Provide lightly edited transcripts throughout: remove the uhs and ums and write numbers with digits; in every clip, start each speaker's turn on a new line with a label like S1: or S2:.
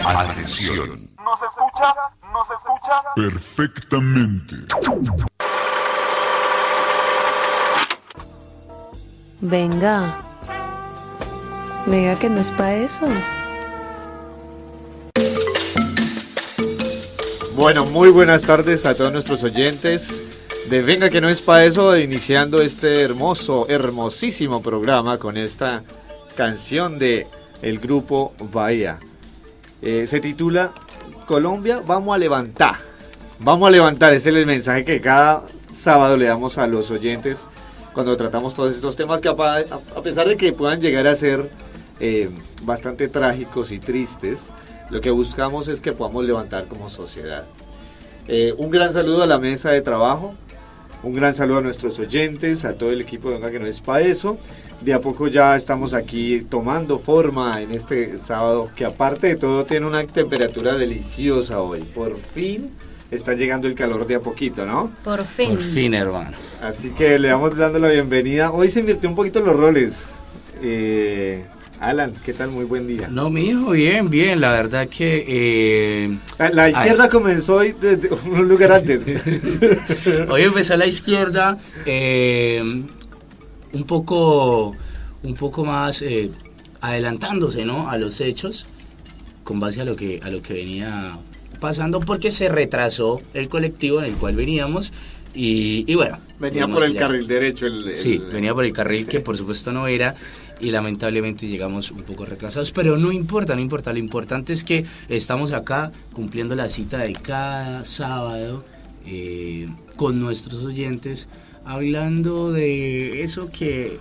S1: Atención.
S2: ¿Nos escucha? ¿Nos escucha?
S1: Perfectamente.
S3: Venga. Venga, que no es para eso.
S4: Bueno, muy buenas tardes a todos nuestros oyentes de Venga que no es para eso, iniciando este hermosísimo programa con esta canción de el grupo Bahía. Se titula Colombia, vamos a levantar. Vamos a levantar, ese es el mensaje que cada sábado le damos a los oyentes cuando tratamos todos estos temas que a pesar de que puedan llegar a ser bastante trágicos y tristes, lo que buscamos es que podamos levantar como sociedad. Un gran saludo a la mesa de trabajo, un gran saludo a nuestros oyentes, a todo el equipo de Venga que no es para eso. De a poco ya estamos aquí tomando forma en este sábado, que aparte de todo tiene una temperatura deliciosa hoy. Por fin está llegando el calor de a poquito, ¿no?
S3: Por fin.
S5: Por fin, hermano.
S4: Así que le vamos dando la bienvenida. Hoy se invirtió un poquito los roles. Alan, ¿qué tal? Muy buen día.
S5: No, mi hijo, bien, bien. La verdad que...
S4: La izquierda comenzó hoy desde un lugar antes.
S5: Hoy empezó la izquierda un poco más adelantándose, ¿no?, a los hechos con base a lo que venía pasando, porque se retrasó el colectivo en el cual veníamos y bueno.
S4: Venía por el carril derecho.
S5: Sí, venía por el carril que por supuesto no era, y lamentablemente llegamos un poco retrasados, pero no importa, lo importante es que estamos acá cumpliendo la cita de cada sábado con nuestros oyentes, hablando de eso que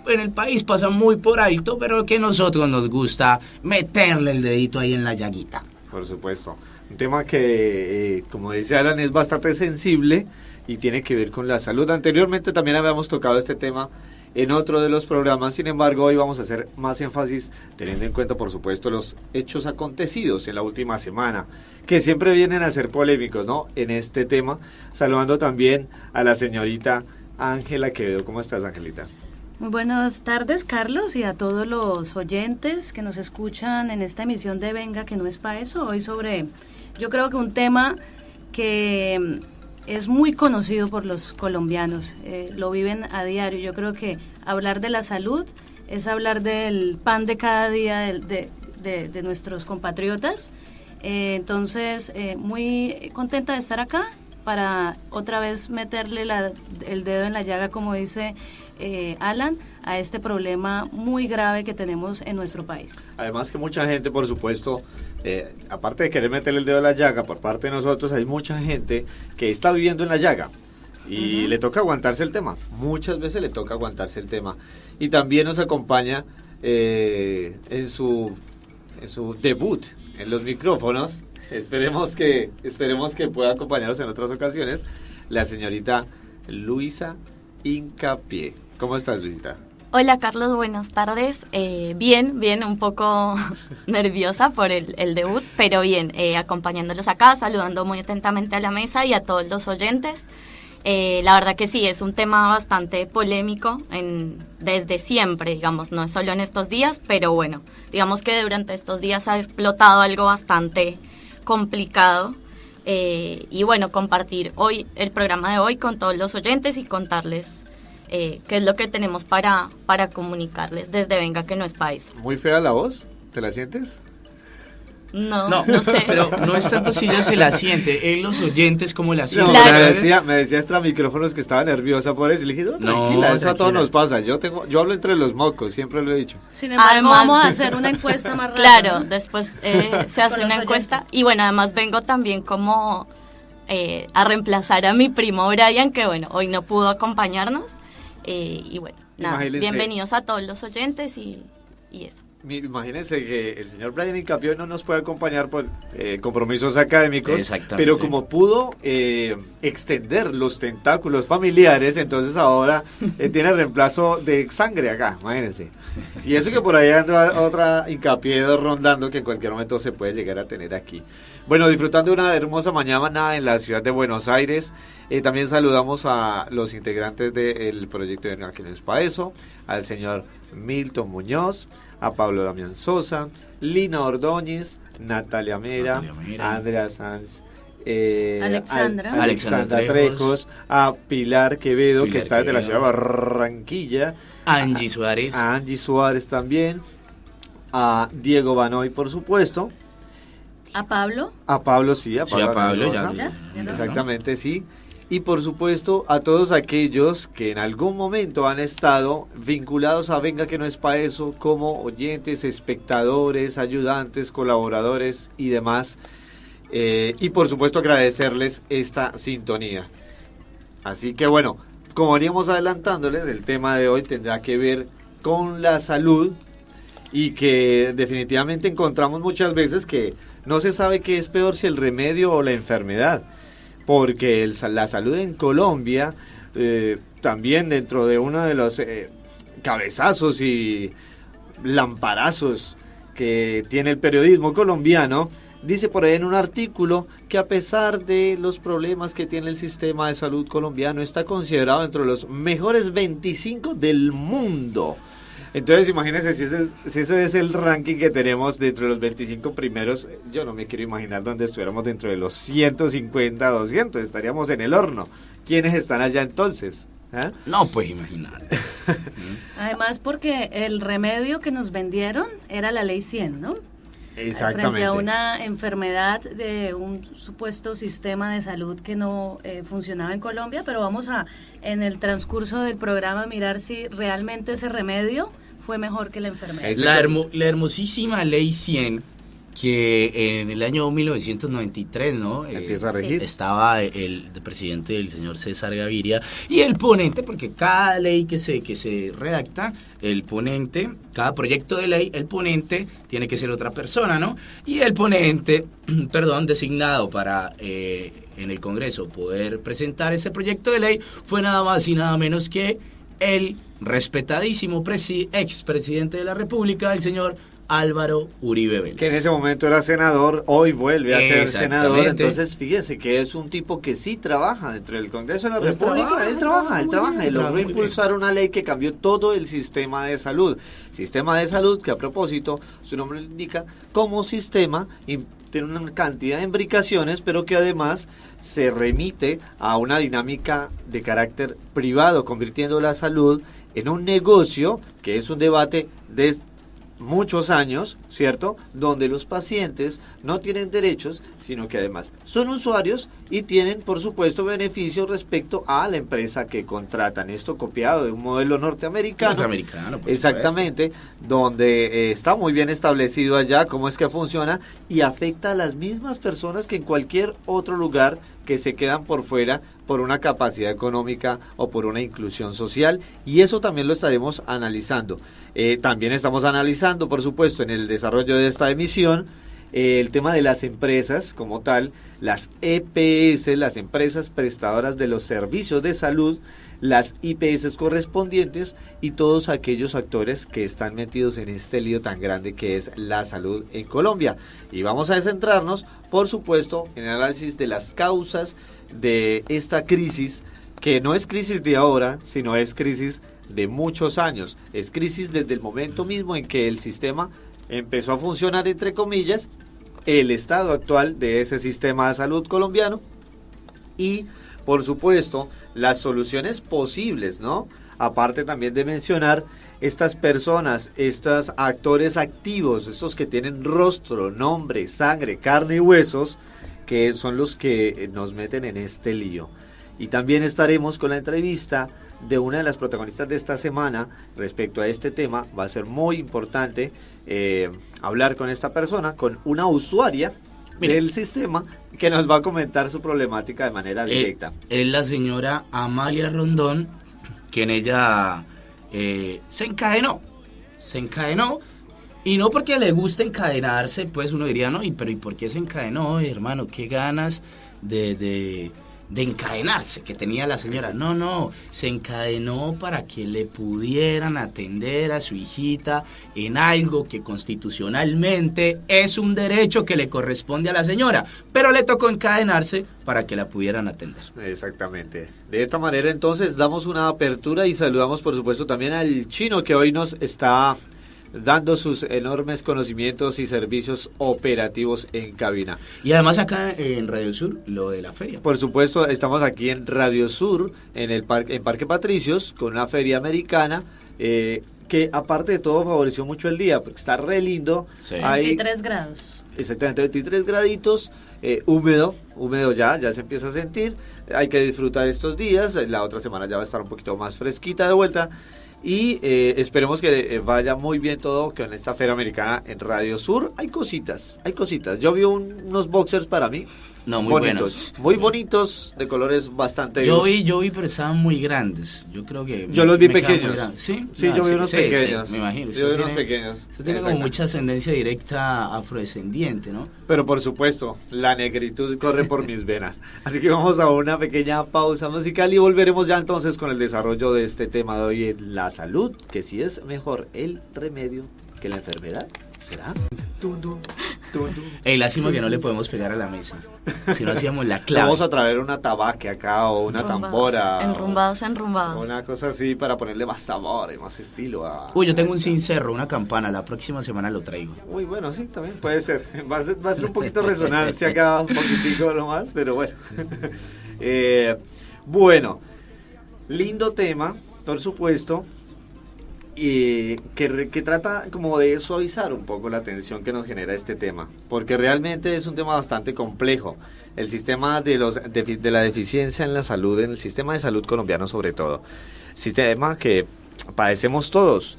S5: en el país pasa muy por alto, pero que a nosotros nos gusta meterle el dedito ahí en la llaguita.
S4: Por supuesto, un tema que, como dice Alan, es bastante sensible y tiene que ver con la salud. Anteriormente también habíamos tocado este tema en otro de los programas, sin embargo hoy vamos a hacer más énfasis teniendo en cuenta, por supuesto, los hechos acontecidos en la última semana, que siempre vienen a ser polémicos, ¿no?, en este tema. Saludando también a la señorita Ángela Quevedo. ¿Cómo estás, Angelita?
S3: Muy buenas tardes, Carlos, y a todos los oyentes que nos escuchan en esta emisión de Venga que no es para eso. Hoy yo creo que un tema que es muy conocido por los colombianos, lo viven a diario. Yo creo que hablar de la salud es hablar del pan de cada día de nuestros compatriotas. Entonces, muy contenta de estar acá para otra vez meterle el dedo en la llaga, como dice Alan, a este problema muy grave que tenemos en nuestro país.
S4: Además que mucha gente, por supuesto, aparte de querer meterle el dedo en la llaga por parte de nosotros, hay mucha gente que está viviendo en la llaga y le toca aguantarse el tema. Muchas veces le toca aguantarse el tema. Y también nos acompaña en su debut en los micrófonos. Esperemos que pueda acompañarnos en otras ocasiones, la señorita Luisa Hincapié. ¿Cómo estás, Luisita?
S6: Hola, Carlos, buenas tardes. Bien, un poco nerviosa por el debut, pero bien, acompañándolos acá, saludando muy atentamente a la mesa y a todos los oyentes. La verdad que sí, es un tema bastante polémico desde siempre, digamos, no es solo en estos días, pero bueno, digamos que durante estos días ha explotado algo bastante complicado, y bueno, compartir hoy el programa de hoy con todos los oyentes y contarles qué es lo que tenemos para comunicarles desde Venga que no es pa' eso.
S4: Muy fea la voz, ¿te la sientes?
S6: No sé.
S5: Pero no es tanto si ella se la siente, en los oyentes como la sienten.
S4: No,
S6: Claro.
S4: me decía extra micrófonos que estaba nerviosa por eso. Y le dije, no, tranquila, eso a todos nos pasa. Yo hablo entre los mocos, siempre lo he dicho.
S3: Sin embargo,
S6: Además,
S3: vamos a hacer una encuesta más rápida.
S6: Claro, después se hace una encuesta. Y bueno, además vengo también como a reemplazar a mi primo Brian, que bueno, hoy no pudo acompañarnos. Y bueno, nada,
S4: Imagínense.
S6: bienvenidos a todos los oyentes y eso.
S4: imagínense que el señor Brian Incapio no nos puede acompañar por compromisos académicos, pero como pudo extender los tentáculos familiares, entonces ahora tiene reemplazo de sangre acá, imagínense. Y eso que por ahí anda otra Incapio rondando que en cualquier momento se puede llegar a tener aquí. Bueno, disfrutando de una hermosa mañana en la ciudad de Buenos Aires. También saludamos a los integrantes del proyecto de Venga que no es Paeso, al señor Milton Muñoz, a Pablo Damián Sosa, Lina Ordóñez, Natalia Mera, Andrea Sanz, Alexandra Trejos, a Pilar Quevedo, que está desde la ciudad de Barranquilla,
S5: Angie Suárez,
S4: a Angie Suárez también, a Diego Banoy, por supuesto.
S3: ¿A Pablo?
S4: A Pablo, sí, a Pablo
S5: ya
S4: exactamente, sí. Y por supuesto a todos aquellos que en algún momento han estado vinculados a Venga que no es Paeso como oyentes, espectadores, ayudantes, colaboradores y demás. Y por supuesto agradecerles esta sintonía. Así que bueno, como veníamos adelantándoles, el tema de hoy tendrá que ver con la salud y que definitivamente encontramos muchas veces que no se sabe qué es peor, si el remedio o la enfermedad. Porque la salud en Colombia, también dentro de uno de los cabezazos y lamparazos que tiene el periodismo colombiano, dice por ahí en un artículo que a pesar de los problemas que tiene el sistema de salud colombiano, está considerado entre los mejores 25 del mundo. Entonces imagínense si ese es el ranking que tenemos dentro de los 25 primeros, yo no me quiero imaginar donde estuviéramos dentro de los 150, 200, estaríamos en el horno. ¿Quiénes están allá entonces?
S5: No, pues imaginar.
S3: Además porque el remedio que nos vendieron era la ley 100, ¿no?
S4: Exactamente.
S3: Frente a una enfermedad de un supuesto sistema de salud que no funcionaba en Colombia, pero vamos a, en el transcurso del programa, mirar si realmente ese remedio fue mejor que la enfermedad.
S5: La hermosísima ley 100, que en el año 1993, ¿no?
S4: Empieza a regir.
S5: Estaba el presidente, el señor César Gaviria, y el ponente, porque cada ley que se redacta, el ponente, cada proyecto de ley, el ponente tiene que ser otra persona, ¿no? Y el ponente, designado para en el Congreso poder presentar ese proyecto de ley, fue nada más y nada menos que el respetadísimo expresidente de la República, el señor Álvaro Uribe Vélez.
S4: Que en ese momento era senador, hoy vuelve a ser senador. Entonces fíjese que es un tipo que sí trabaja dentro del Congreso de la República. Él trabaja y logró impulsar una ley que cambió todo el sistema de salud. Sistema de salud que, a propósito, su nombre indica, como sistema tiene una cantidad de imbricaciones, pero que además se remite a una dinámica de carácter privado, convirtiendo la salud en un negocio que es un debate de muchos años, ¿cierto? Donde los pacientes no tienen derechos, sino que además son usuarios y tienen, por supuesto, beneficios respecto a la empresa que contratan. Esto copiado de un modelo norteamericano. Exactamente, donde está muy bien establecido allá cómo es que funciona y afecta a las mismas personas que en cualquier otro lugar que se quedan por fuera por una capacidad económica o por una inclusión social, y eso también lo estaremos analizando. También estamos analizando, por supuesto, en el desarrollo de esta emisión, el tema de las empresas como tal, las EPS, las empresas prestadoras de los servicios de salud, las IPS correspondientes y todos aquellos actores que están metidos en este lío tan grande que es la salud en Colombia. Y vamos a centrarnos, por supuesto, en el análisis de las causas de esta crisis, que no es crisis de ahora, sino es crisis de muchos años. Es crisis desde el momento mismo en que el sistema empezó a funcionar, entre comillas, el estado actual de ese sistema de salud colombiano y, por supuesto, las soluciones posibles, ¿no? Aparte también de mencionar estas personas, estos actores activos, estos que tienen rostro, nombre, sangre, carne y huesos, que son los que nos meten en este lío. Y también estaremos con la entrevista de una de las protagonistas de esta semana respecto a este tema. Va a ser muy importante hablar con esta persona, con una usuaria del sistema que nos va a comentar su problemática de manera directa.
S5: Es la señora Amalia Rondón, que en ella se encadenó Y no porque le guste encadenarse, pues uno diría, no, pero ¿y por qué se encadenó, hermano? ¿Qué ganas de encadenarse que tenía la señora? No, se encadenó para que le pudieran atender a su hijita en algo que constitucionalmente es un derecho que le corresponde a la señora, pero le tocó encadenarse para que la pudieran atender.
S4: Exactamente. De esta manera entonces damos una apertura y saludamos por supuesto también al Chino, que hoy nos está dando sus enormes conocimientos y servicios operativos en cabina.
S5: Y además acá en Radio Sur, lo de la feria.
S4: Por supuesto, estamos aquí en Radio Sur, en Parque Patricios, con una feria americana, que aparte de todo favoreció mucho el día, porque está re lindo.
S5: Sí.
S4: Hay
S3: 23 grados.
S4: Exactamente, 23 graditos, húmedo ya se empieza a sentir. Hay que disfrutar estos días, la otra semana ya va a estar un poquito más fresquita de vuelta. Y esperemos que vaya muy bien todo con esta feria americana en Radio Sur. Hay cositas. Yo vi unos boxers para mí.
S5: No, muy
S4: bonitos,
S5: buenos.
S4: muy bonitos, de colores bastante...
S5: Yo vi, pero estaban muy grandes. Yo creo que...
S4: Yo los vi
S5: me quedan muy
S4: pequeños.
S5: grandes. ¿Sí?
S4: Sí, yo vi unos pequeños.
S5: Sí, me imagino.
S4: Yo vi unos pequeños.
S5: Usted tiene como mucha ascendencia directa afrodescendiente, ¿no?
S4: Pero por supuesto, la negritud corre por mis venas. Así que vamos a una pequeña pausa musical y volveremos ya entonces con el desarrollo de este tema de hoy en la salud, que si es mejor el remedio que la enfermedad, ¿será?
S5: Lástima que no le podemos pegar a la mesa. Si no hacíamos la clave.
S4: Vamos a traer una tabaque acá o una tambora.
S6: Enrumbados.
S4: Una cosa así para ponerle más sabor y más estilo a...
S5: Uy, yo tengo un cencerro, una campana. La próxima semana lo traigo.
S4: Uy, bueno, sí, también puede ser. Va a ser un poquito resonancia acá, un poquitico nomás, pero bueno. Bueno, lindo tema, por supuesto. Que trata como de suavizar un poco la tensión que nos genera este tema, porque realmente es un tema bastante complejo. El sistema de la deficiencia en la salud, en el sistema de salud colombiano sobre todo, sistema que padecemos todos,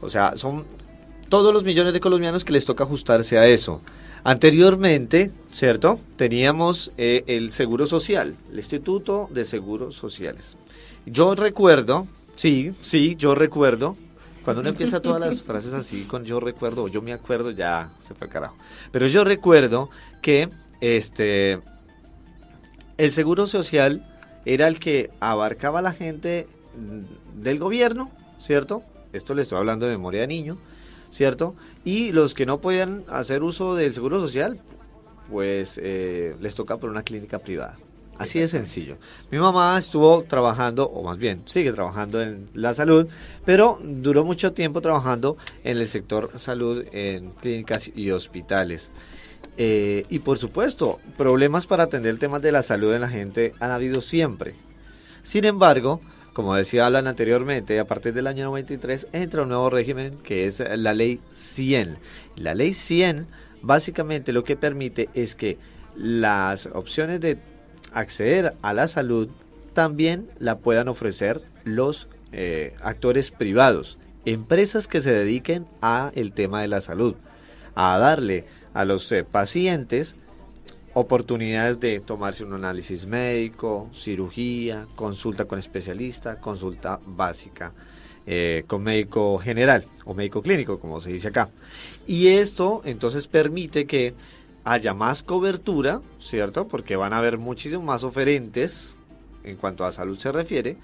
S4: o sea, son todos los millones de colombianos que les toca ajustarse a eso. Anteriormente, ¿cierto? Teníamos el Seguro Social, el Instituto de Seguros Sociales. Yo recuerdo, yo recuerdo. Cuando uno empieza todas las frases así con yo recuerdo o yo me acuerdo, ya se fue al carajo. Pero yo recuerdo que el Seguro Social era el que abarcaba a la gente del gobierno, ¿cierto? Esto le estoy hablando de memoria de niño, ¿cierto? Y los que no podían hacer uso del Seguro Social, pues les toca por una clínica privada. Así de sencillo. Mi mamá estuvo trabajando, o más bien sigue trabajando en la salud, pero duró mucho tiempo trabajando en el sector salud, en clínicas y hospitales. Y por supuesto, problemas para atender el tema de la salud en la gente han habido siempre. Sin embargo, como decía Alan anteriormente, a partir del año 93 entra un nuevo régimen que es la Ley 100. La Ley 100 básicamente lo que permite es que las opciones de acceder a la salud también la puedan ofrecer los actores privados, empresas que se dediquen a el tema de la salud, a darle a los pacientes oportunidades de tomarse un análisis médico, cirugía, consulta con especialista, consulta básica con médico general o médico clínico, como se dice acá. Y esto entonces permite que haya más cobertura, ¿cierto? Porque van a haber muchísimos más oferentes en cuanto a salud se refiere,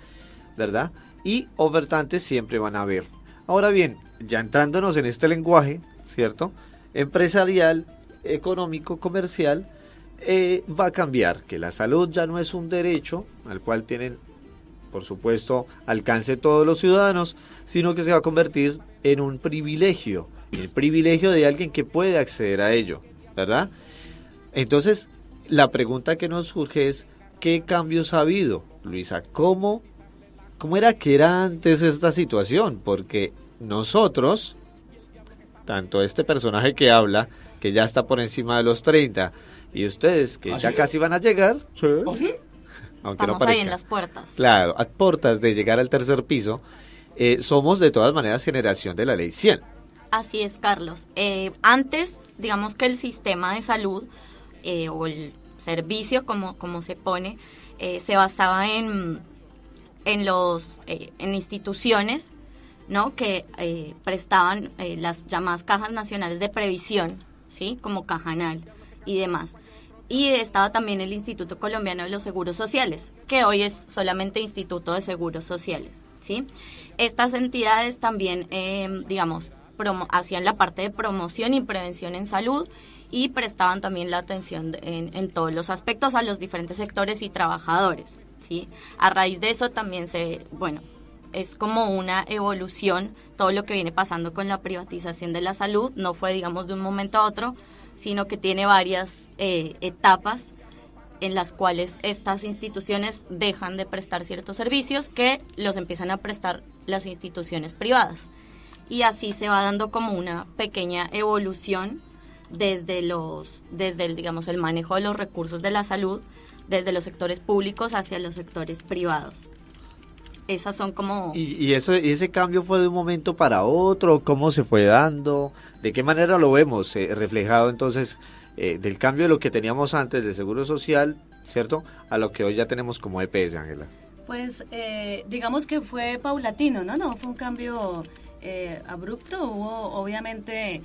S4: ¿verdad? Y ofertantes siempre van a haber. Ahora bien, ya entrándonos en este lenguaje, ¿cierto? Empresarial, económico, comercial, va a cambiar, que la salud ya no es un derecho al cual tienen, por supuesto, alcance todos los ciudadanos, sino que se va a convertir en un privilegio, el privilegio de alguien que puede acceder a ello, ¿verdad? Entonces, la pregunta que nos surge es, ¿qué cambios ha habido, Luisa? ¿Cómo era que era antes esta situación? Porque nosotros, tanto este personaje que habla, que ya está por encima de los 30, y ustedes que ya casi van a llegar, ¿sí?
S5: ¿Sí?
S4: Aunque
S6: estamos
S4: no parezca.
S6: ahí en las puertas.
S4: Claro, a puertas de llegar al tercer piso, somos de todas maneras generación de la Ley 100.
S6: Así es, Carlos. Antes, digamos que el sistema de salud o el servicio, como se pone, se basaba en instituciones ¿no? Que prestaban las llamadas cajas nacionales de previsión, ¿sí? Como Cajanal y demás. Y estaba también el Instituto Colombiano de los Seguros Sociales, que hoy es solamente Instituto de Seguros Sociales, ¿sí? Estas entidades también, hacían la parte de promoción y prevención en salud y prestaban también la atención en todos los aspectos a los diferentes sectores y trabajadores, ¿sí? A raíz de eso también es como una evolución todo lo que viene pasando con la privatización de la salud. No fue, digamos, de un momento a otro, sino que tiene varias etapas en las cuales estas instituciones dejan de prestar ciertos servicios que los empiezan a prestar las instituciones privadas. Y así se va dando como una pequeña evolución desde el manejo de los recursos de la salud, desde los sectores públicos hacia los sectores privados. Esas son como...
S4: ¿Y ese cambio fue de un momento para otro? ¿Cómo se fue dando? ¿De qué manera lo vemos reflejado entonces del cambio de lo que teníamos antes del Seguro Social, ¿cierto?, a lo que hoy ya tenemos como EPS, Ángela?
S3: Pues digamos que fue paulatino, ¿no? Fue un cambio abrupto. Hubo obviamente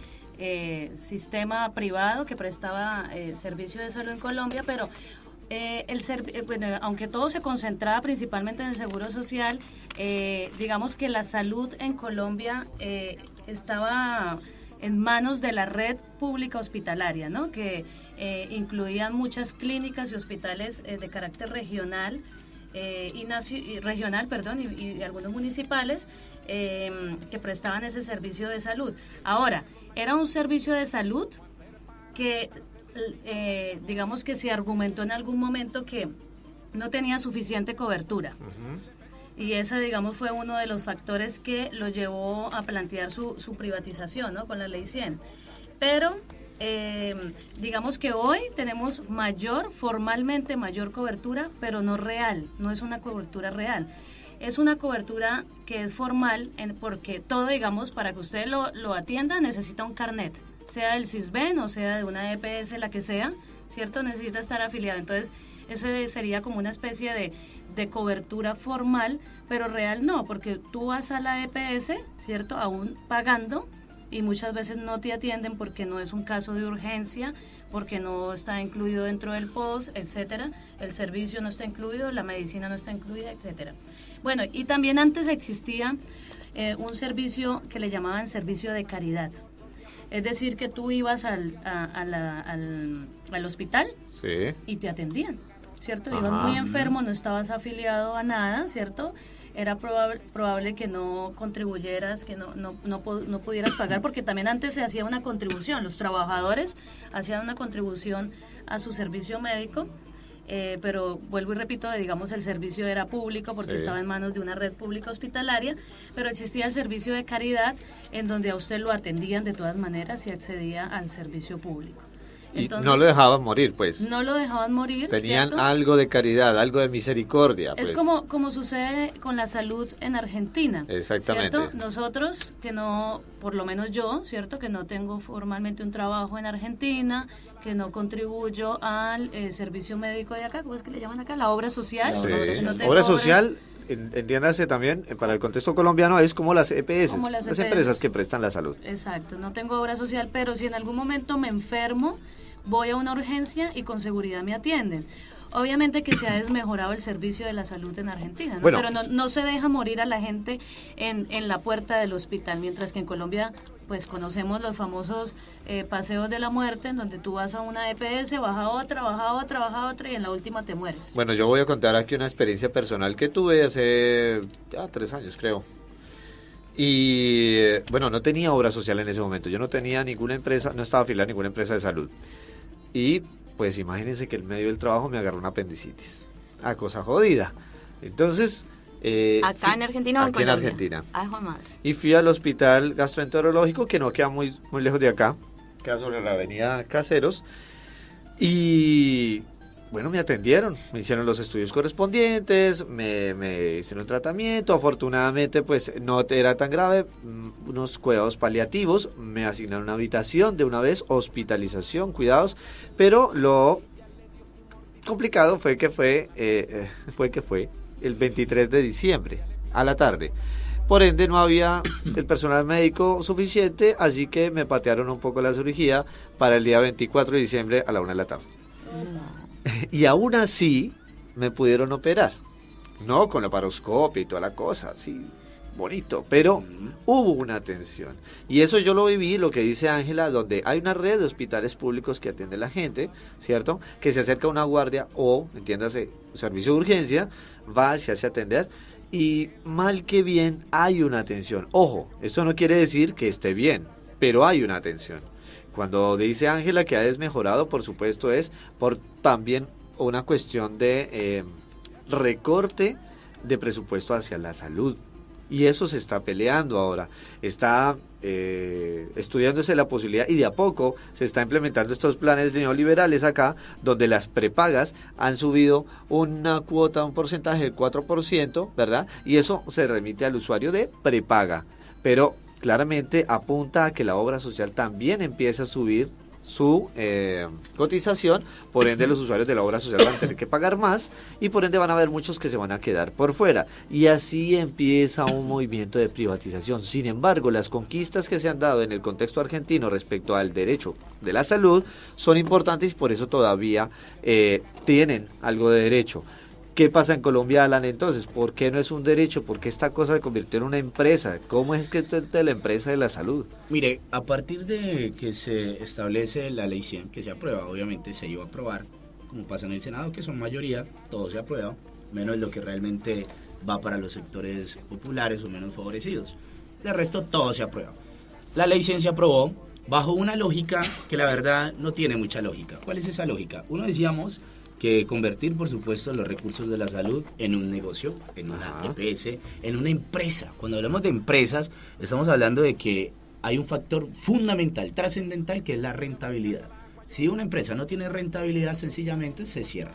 S3: sistema privado que prestaba servicio de salud en Colombia, pero... aunque todo se concentraba principalmente en el Seguro Social, digamos que la salud en Colombia estaba en manos de la red pública hospitalaria, ¿no? Que incluían muchas clínicas y hospitales de carácter regional y algunos municipales que prestaban ese servicio de salud. Ahora, era un servicio de salud que digamos que se argumentó en algún momento que no tenía suficiente cobertura. Uh-huh. Y ese, digamos, fue uno de los factores que lo llevó a plantear su privatización, ¿no?, con la Ley 100. Pero digamos que hoy tenemos formalmente mayor cobertura, pero no real, no es una cobertura real. Es una cobertura que es formal porque todo, digamos, para que usted lo atienda necesita un carnet, sea del CISBEN o sea de una EPS, la que sea, ¿cierto? Necesita estar afiliado. Entonces, eso sería como una especie de cobertura formal, pero real no, porque tú vas a la EPS, ¿cierto?, aún pagando, y muchas veces no te atienden porque no es un caso de urgencia, porque no está incluido dentro del POS, etcétera. El servicio no está incluido, la medicina no está incluida, etcétera. Bueno, y también antes existía un servicio que le llamaban servicio de caridad. Es decir, que tú ibas al hospital, sí, y te atendían, ¿cierto? Ajá. Ibas muy enfermo, no estabas afiliado a nada, ¿cierto? Era probable que no contribuyeras, que no pudieras pagar, porque también antes se hacía una contribución, los trabajadores hacían una contribución a su servicio médico, pero vuelvo y repito, digamos, el servicio era público porque sí, estaba en manos de una red pública hospitalaria, pero existía el servicio de caridad en donde a usted lo atendían de todas maneras y accedía al servicio público. Entonces,
S4: y no lo dejaban morir, pues.
S3: No lo dejaban morir.
S4: Tenían, ¿cierto?,
S3: algo
S4: de caridad, algo de misericordia.
S3: Es
S4: pues,
S3: como sucede con la salud en Argentina.
S4: Exactamente.
S3: ¿Cierto? Nosotros, que no, por lo menos yo, ¿cierto?, que no tengo formalmente un trabajo en Argentina, que no contribuyo al servicio médico de acá, ¿cómo es que le llaman acá? La obra social.
S4: Sí. No obra social, entiéndase también, para el contexto colombiano, es como las EPS, como las empresas que prestan la salud.
S3: Exacto, no tengo obra social, pero si en algún momento me enfermo, voy a una urgencia y con seguridad me atienden. Obviamente que se ha desmejorado el servicio de la salud en Argentina, ¿no? Bueno, pero no se deja morir a la gente en la puerta del hospital, mientras que en Colombia pues conocemos los famosos paseos de la muerte, en donde tú vas a una EPS, vas a otra y en la última te mueres.
S4: Bueno, yo voy a contar aquí una experiencia personal que tuve hace 3 años, creo. Y bueno, no tenía obra social en ese momento, yo no tenía ninguna empresa, no estaba afiliado a ninguna empresa de salud. Y pues imagínense que en medio del trabajo me agarró una apendicitis. Cosa jodida. Entonces...
S6: ¿Acá en Argentina o en Colombia?
S4: Aquí en Argentina.
S6: Ay, Juan madre.
S4: Y fui al hospital gastroenterológico, que no queda muy lejos de acá, queda sobre la avenida Caseros. Y bueno, me atendieron, me hicieron los estudios correspondientes, me hicieron el tratamiento. Afortunadamente pues no era tan grave, unos cuidados paliativos, me asignaron una habitación de una vez, hospitalización, cuidados, pero lo complicado fue que fue el 23 de diciembre a la tarde. Por ende no había el personal médico suficiente, así que me patearon un poco la cirugía para el día 24 de diciembre a la 1 de la tarde. Y aún así me pudieron operar, no con la laparoscopia y toda la cosa, sí, bonito, pero hubo una atención. Y eso yo lo viví, lo que dice Ángela, donde hay una red de hospitales públicos que atiende a la gente, ¿cierto? Que se acerca a una guardia o, entiéndase, servicio de urgencia, va, se hace atender y mal que bien hay una atención. Ojo, eso no quiere decir que esté bien, pero hay una atención. Cuando dice Ángela que ha desmejorado, por supuesto es por también una cuestión de recorte de presupuesto hacia la salud. Y eso se está peleando ahora. Está estudiándose la posibilidad y de a poco se está implementando estos planes neoliberales acá, donde las prepagas han subido una cuota, un porcentaje del 4%, ¿verdad? Y eso se remite al usuario de prepaga. Pero claramente apunta a que la obra social también empiece a subir su cotización, por ende los usuarios de la obra social van a tener que pagar más y por ende van a haber muchos que se van a quedar por fuera y así empieza un movimiento de privatización. Sin embargo, las conquistas que se han dado en el contexto argentino respecto al derecho de la salud son importantes y por eso todavía tienen algo de derecho. ¿Qué pasa en Colombia, Alan, entonces? ¿Por qué no es un derecho? ¿Por qué esta cosa se convirtió en una empresa? ¿Cómo es que esto es de la empresa de la salud?
S5: Mire, a partir de que se establece la ley 100, que se aprueba, obviamente se iba a aprobar, como pasa en el Senado, que son mayoría, todo se aprueba, menos lo que realmente va para los sectores populares o menos favorecidos. De resto, todo se aprueba. La ley 100 se aprobó bajo una lógica que la verdad no tiene mucha lógica. ¿Cuál es esa lógica? Uno decíamos que convertir, por supuesto, los recursos de la salud en un negocio, en una EPS, en una empresa. Cuando hablamos de empresas, estamos hablando de que hay un factor fundamental, trascendental, que es la rentabilidad. Si una empresa no tiene rentabilidad, sencillamente se cierra.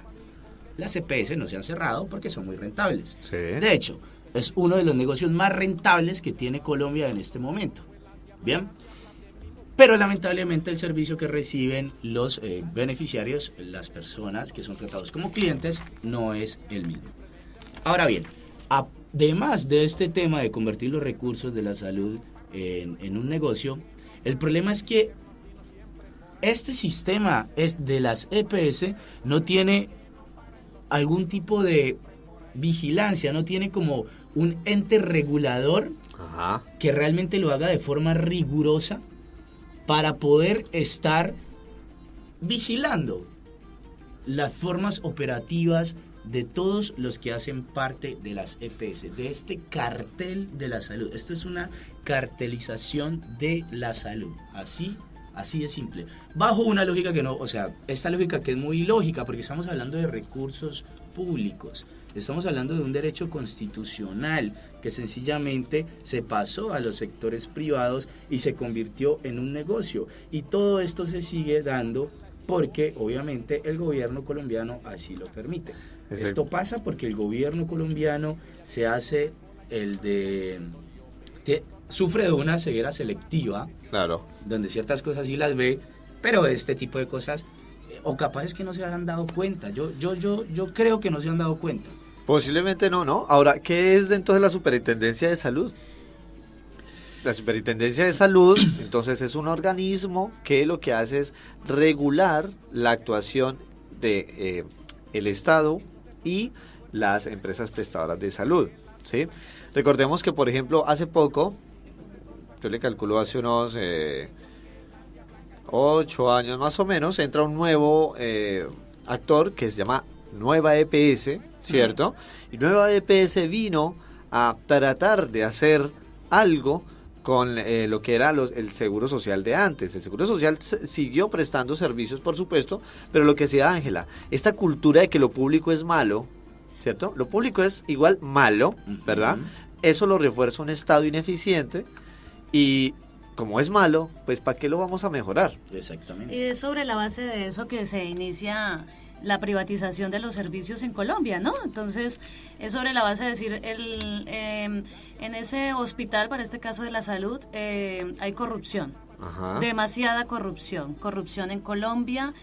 S5: Las EPS no se han cerrado porque son muy rentables.
S4: Sí.
S5: De hecho, es uno de los negocios más rentables que tiene Colombia en este momento. Bien. Pero lamentablemente el servicio que reciben los beneficiarios, las personas que son tratados como clientes, no es el mismo. Ahora bien, además de este tema de convertir los recursos de la salud en un negocio, el problema es que este sistema de las EPS no tiene algún tipo de vigilancia, no tiene como un ente regulador que realmente lo haga de forma rigurosa para poder estar vigilando las formas operativas de todos los que hacen parte de las EPS, de este cartel de la salud. Esto es una cartelización de la salud, así de simple. Bajo una lógica que no, o sea, esta lógica que es muy ilógica, porque estamos hablando de recursos públicos. Estamos hablando de un derecho constitucional que sencillamente se pasó a los sectores privados y se convirtió en un negocio. Y todo esto se sigue dando porque obviamente el gobierno colombiano así lo permite. Exacto. Esto pasa porque el gobierno colombiano se hace sufre de una ceguera selectiva,
S4: claro,
S5: donde ciertas cosas sí las ve, pero este tipo de cosas, o capaz es que no se han dado cuenta. Yo creo que no se han dado cuenta.
S4: Posiblemente no. Ahora, ¿qué es entonces la Superintendencia de Salud? La Superintendencia de Salud, entonces, es un organismo que lo que hace es regular la actuación de el Estado y las empresas prestadoras de salud, ¿sí? Recordemos que, por ejemplo, hace poco, yo le calculo hace unos 8 años más o menos, entra un nuevo actor que se llama Nueva EPS, ¿cierto? Y Nueva EPS vino a tratar de hacer algo con lo que era el Seguro Social de antes. El Seguro Social siguió prestando servicios, por supuesto, pero lo que decía Ángela, esta cultura de que lo público es malo, ¿cierto? Lo público es igual malo, ¿verdad? Eso lo refuerza un Estado ineficiente y como es malo, pues ¿para qué lo vamos a mejorar?
S5: Exactamente.
S3: Y es sobre la base de eso que se inicia la privatización de los servicios en Colombia, ¿no? Entonces, es sobre la base de decir, en ese hospital, para este caso de la salud, hay corrupción.
S4: Ajá.
S3: Demasiada corrupción. Corrupción en Colombia,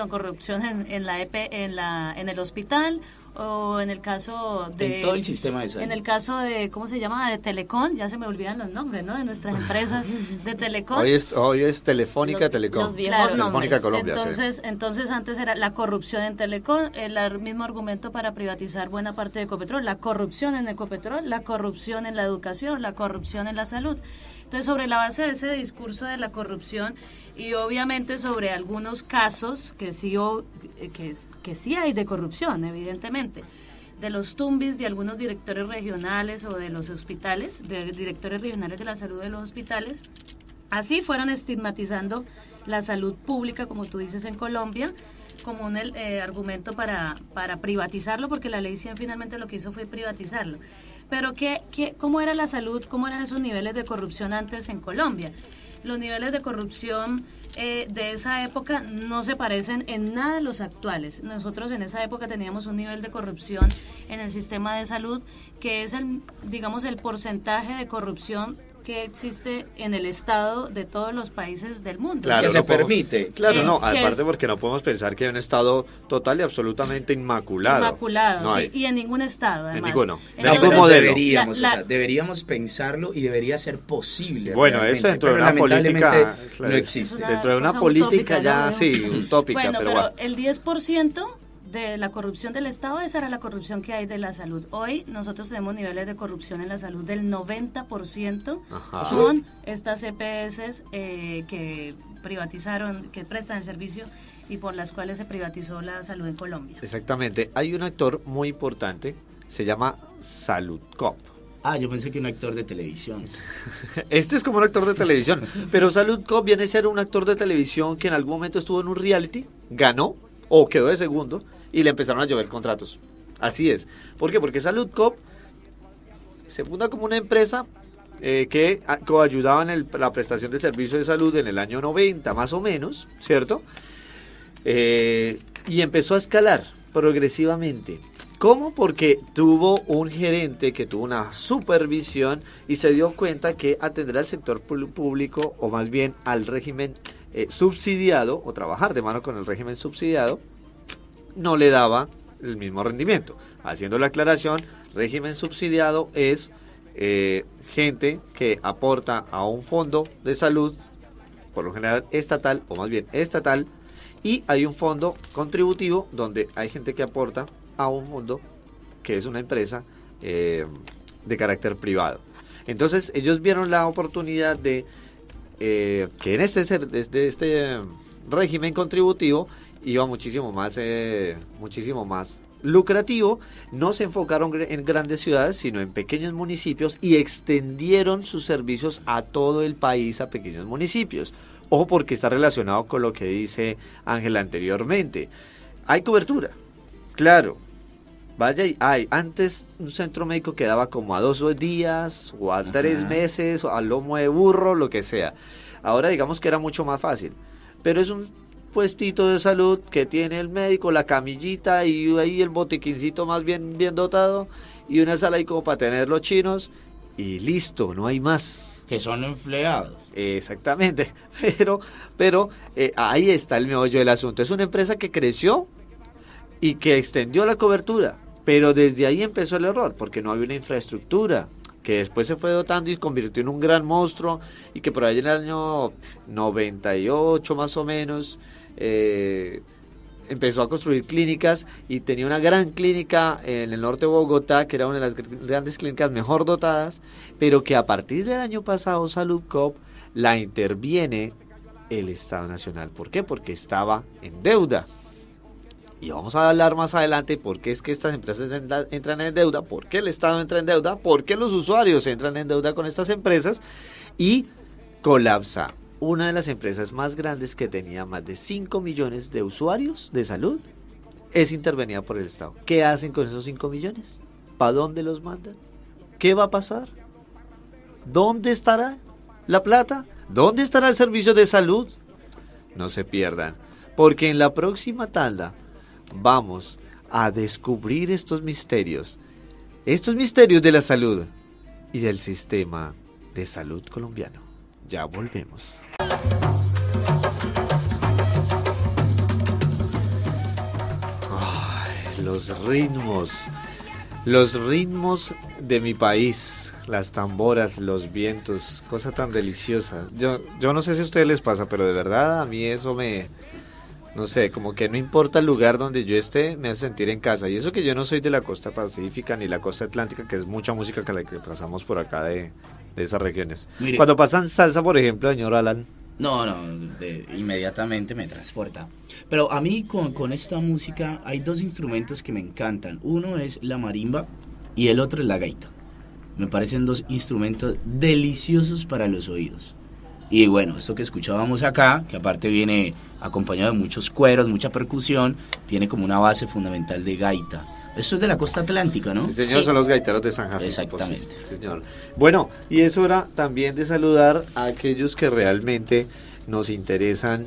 S3: corrupción en la en el hospital, o en el caso de...
S5: En todo el sistema de salud.
S3: En el caso de, ¿cómo se llama? De Telecom, ya se me olvidan los nombres, ¿no? De nuestras empresas de Telecom.
S4: Hoy es Telefónica, Telecom.
S6: los viejos
S3: Claro,
S4: Telefónica Colombia,
S3: entonces antes era la corrupción en Telecom, el mismo argumento para privatizar buena parte de Ecopetrol, la corrupción en Ecopetrol, la corrupción en la educación, la corrupción en la salud. Entonces, sobre la base de ese discurso de la corrupción y obviamente sobre algunos casos que sí hay de corrupción, evidentemente, de los tumbis de algunos directores regionales o de los hospitales, de directores regionales de la salud de los hospitales, así fueron estigmatizando la salud pública, como tú dices, en Colombia, como un argumento para privatizarlo, porque la ley 100 finalmente lo que hizo fue privatizarlo. Pero ¿cómo era la salud, cómo eran esos niveles de corrupción antes en Colombia? Los niveles de corrupción de esa época no se parecen en nada a los actuales. Nosotros en esa época teníamos un nivel de corrupción en el sistema de salud que es el porcentaje de corrupción que existe en el Estado de todos los países del mundo.
S4: Claro,
S5: que se permite.
S4: Claro, no,
S3: que
S4: aparte porque no podemos pensar que hay un Estado total y absolutamente inmaculado.
S3: Inmaculado,
S4: No
S3: sí,
S4: hay.
S3: y en ningún Estado, además.
S4: En ninguno. De
S3: Entonces,
S4: ningún modelo.
S5: Deberíamos, deberíamos pensarlo y debería ser posible.
S4: Bueno,
S5: realmente,
S4: eso dentro de
S5: pero
S4: una política
S5: lamentablemente
S4: claro,
S5: no existe.
S3: una
S4: Dentro de una
S3: cosa
S4: política
S3: utópica,
S4: ya,
S3: ¿no?
S4: sí, utópica,
S3: Bueno,
S4: pero
S3: pero
S4: bueno.
S3: el 10% de la corrupción del Estado, esa era la corrupción que hay de la salud. Hoy nosotros tenemos niveles de corrupción en la salud del 90%,
S4: Ajá.
S3: son estas EPS que privatizaron, que prestan el servicio y por las cuales se privatizó la salud en Colombia.
S4: Exactamente. Hay un actor muy importante, se llama Salud Cop.
S5: Ah, yo pensé que un actor de televisión.
S4: Este es como un actor de televisión, pero Salud Cop viene a ser un actor de televisión que en algún momento estuvo en un reality, ganó o quedó de segundo y le empezaron a llover contratos. Así es. ¿Por qué? Porque Salud Cop se funda como una empresa que coayudaba en la prestación de servicios de salud en el año 90 más o menos, ¿cierto? Y empezó a escalar progresivamente. ¿Cómo? Porque tuvo un gerente que tuvo una supervisión y se dio cuenta que atender al sector público, o más bien al régimen subsidiado, o trabajar de mano con el régimen subsidiado, no le daba el mismo rendimiento. Haciendo la aclaración, régimen subsidiado es gente que aporta a un fondo de salud, por lo general estatal, o más bien estatal, y hay un fondo contributivo donde hay gente que aporta a un fondo que es una empresa de carácter privado. Entonces ellos vieron la oportunidad de que en este régimen contributivo iba muchísimo más lucrativo. No se enfocaron en grandes ciudades, sino en pequeños municipios, y extendieron sus servicios a todo el país, a pequeños municipios. Ojo, porque está relacionado con lo que dice Ángela anteriormente. Hay cobertura, claro. Vaya, antes un centro médico quedaba como a 2 días o a 3 meses, o a lomo de burro, lo que sea. Ahora digamos que era mucho más fácil, pero es un puestito de salud que tiene el médico, la camillita y ahí el botiquincito más bien dotado y una sala ahí como para tener los chinos y listo, no hay más.
S5: Que son empleados.
S4: Exactamente, pero ahí está el meollo del asunto. Es una empresa que creció y que extendió la cobertura, pero desde ahí empezó el error, porque no había una infraestructura que después se fue dotando y convirtió en un gran monstruo, y que por ahí en el año 98 más o menos empezó a construir clínicas, y tenía una gran clínica en el norte de Bogotá, que era una de las grandes clínicas mejor dotadas, pero que a partir del año pasado Salud Cop la interviene el Estado Nacional. ¿Por qué? Porque estaba en deuda. Y vamos a hablar más adelante por qué es que estas empresas entran en deuda, por qué el Estado entra en deuda, por qué los usuarios entran en deuda con estas empresas, y colapsa una de las empresas más grandes que tenía más de 5 millones de usuarios de salud, es intervenida por el Estado. ¿Qué hacen con esos 5 millones? ¿Para dónde los mandan? ¿Qué va a pasar? ¿Dónde estará la plata? ¿Dónde estará el servicio de salud? No se pierdan, porque en la próxima tanda vamos a descubrir estos misterios de la salud y del sistema de salud colombiano. Ya volvemos. Ay, los ritmos de mi país, las tamboras, los vientos, cosa tan deliciosa. Yo no sé si a ustedes les pasa, pero de verdad a mí eso no sé, como que no importa el lugar donde yo esté, me hace sentir en casa. Y eso que yo no soy de la costa pacífica ni la costa atlántica, que es mucha música que la que pasamos por acá de esas regiones.
S5: Mire,
S4: cuando pasan salsa, por ejemplo, señor Alan.
S5: No, inmediatamente me transporta. Pero a mí con esta música hay dos instrumentos que me encantan. Uno es la marimba y el otro es la gaita. Me parecen dos instrumentos deliciosos para los oídos. Y bueno, esto que escuchábamos acá, que aparte viene acompañado de muchos cueros, mucha percusión, tiene como una base fundamental de gaita. Esto es de la costa atlántica, ¿no?
S4: Sí, señor,
S5: sí.
S4: Son los gaiteros de San Jacinto.
S5: Exactamente.
S4: Pues, sí, señor. Bueno, y es hora también de saludar a aquellos que realmente nos interesan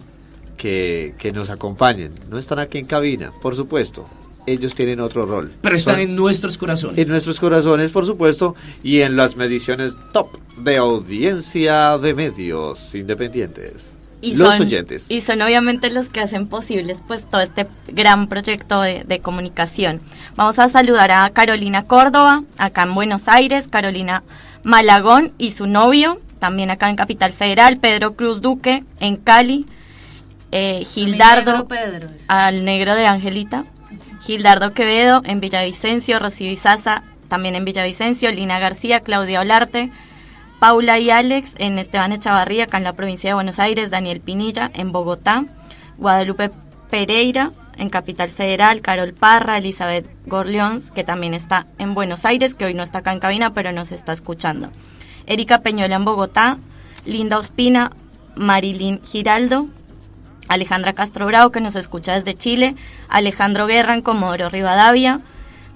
S4: que nos acompañen. No están aquí en cabina, por supuesto. Ellos tienen otro rol.
S5: Pero están en nuestros corazones.
S4: En nuestros corazones, por supuesto, y en las mediciones top de audiencia de medios independientes. Los oyentes.
S6: Y son obviamente los que hacen posibles pues todo este gran proyecto de comunicación. Vamos a saludar a Carolina Córdoba, acá en Buenos Aires, Carolina Malagón y su novio, también acá en Capital Federal, Pedro Cruz Duque, en Cali, Gildardo, al negro de Angelita, Gildardo Quevedo en Villavicencio, Rocío Izaza también en Villavicencio, Lina García, Claudia Olarte, Paula y Alex en Esteban Echavarría, acá en la provincia de Buenos Aires, Daniel Pinilla en Bogotá, Guadalupe Pereira en Capital Federal, Carol Parra, Elizabeth Gorleons, que también está en Buenos Aires, que hoy no está acá en cabina, pero nos está escuchando, Erika Peñola en Bogotá, Linda Ospina, Marilyn Giraldo, Alejandra Castro Bravo, que nos escucha desde Chile, Alejandro Guerra en Comodoro Rivadavia,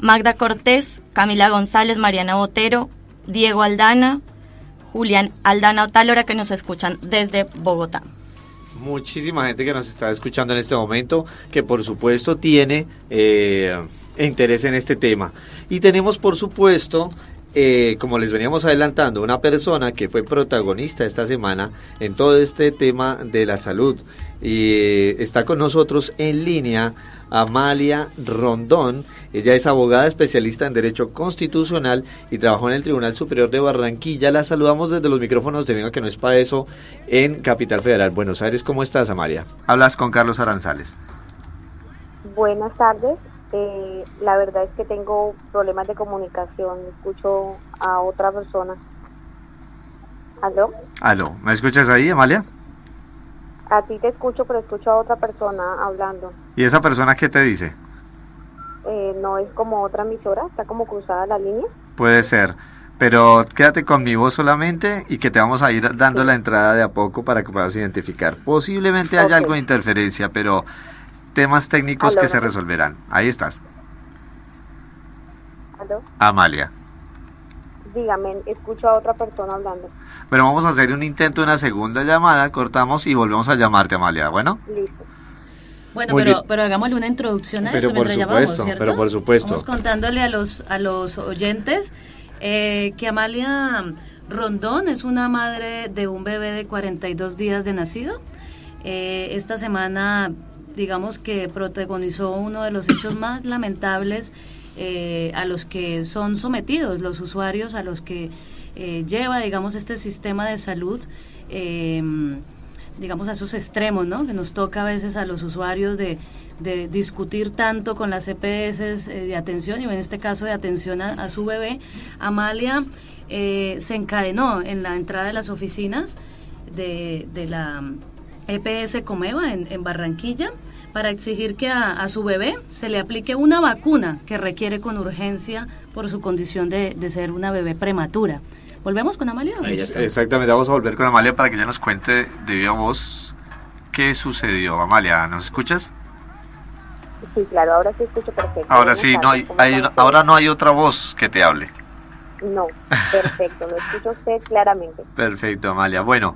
S6: Magda Cortés, Camila González, Mariana Botero, Diego Aldana, Julián Aldana Otálora, que nos escuchan desde Bogotá.
S4: Muchísima gente que nos está escuchando en este momento, que por supuesto tiene interés en este tema. Y tenemos por supuesto, como les veníamos adelantando, una persona que fue protagonista esta semana en todo este tema de la salud. Y está con nosotros en línea Amalia Rondón. Ella es abogada especialista en Derecho Constitucional y trabajó en el Tribunal Superior de Barranquilla. La saludamos desde los micrófonos de Venga que no es pa' eso en Capital Federal, Buenos Aires. ¿Cómo estás, Amalia? Hablas con Carlos Aranzales.
S7: Buenas tardes. La verdad es que tengo problemas de comunicación. Escucho a otra persona. ¿Aló?
S4: ¿Me escuchas ahí, Amalia?
S7: A ti te escucho, pero escucho a otra persona hablando.
S4: ¿Y esa persona qué te dice?
S7: No es como otra emisora, está como cruzada la línea.
S4: Puede ser, pero quédate con mi voz solamente y que te vamos a ir dando la entrada de a poco para que puedas identificar. Posiblemente haya algo de interferencia, pero temas técnicos que se resolverán. Ahí estás.
S7: ¿Aló?
S4: Amalia.
S7: Dígame, escucho a otra persona hablando.
S4: Pero vamos a hacer un intento de una segunda llamada, cortamos y volvemos a llamarte, Amalia, ¿bueno?
S7: Listo.
S3: Bueno, pero hagámosle una introducción a eso mientras llamamos, ¿cierto?
S4: Pero por supuesto.
S3: Vamos contándole a los oyentes que Amalia Rondón es una madre de un bebé de 42 días de nacido. Esta semana, digamos que protagonizó uno de los hechos más lamentables a los que son sometidos los usuarios, a los que lleva, digamos, este sistema de salud, digamos, a esos extremos, ¿no? Que nos toca a veces a los usuarios de discutir tanto con las EPS de atención, y en este caso de atención a su bebé. Amalia se encadenó en la entrada de las oficinas de la EPS Comeva en Barranquilla para exigir que a su bebé se le aplique una vacuna que requiere con urgencia por su condición de ser una bebé prematura. ¿Volvemos con Amalia?
S4: Exactamente, vamos a volver con Amalia para que ella nos cuente de viva voz qué sucedió. Amalia, ¿nos escuchas?
S7: Sí, claro, ahora sí escucho perfecto.
S4: Ahora sí, ahora no hay otra voz que te hable.
S7: No, perfecto, lo escucho usted claramente.
S4: Perfecto, Amalia. Bueno,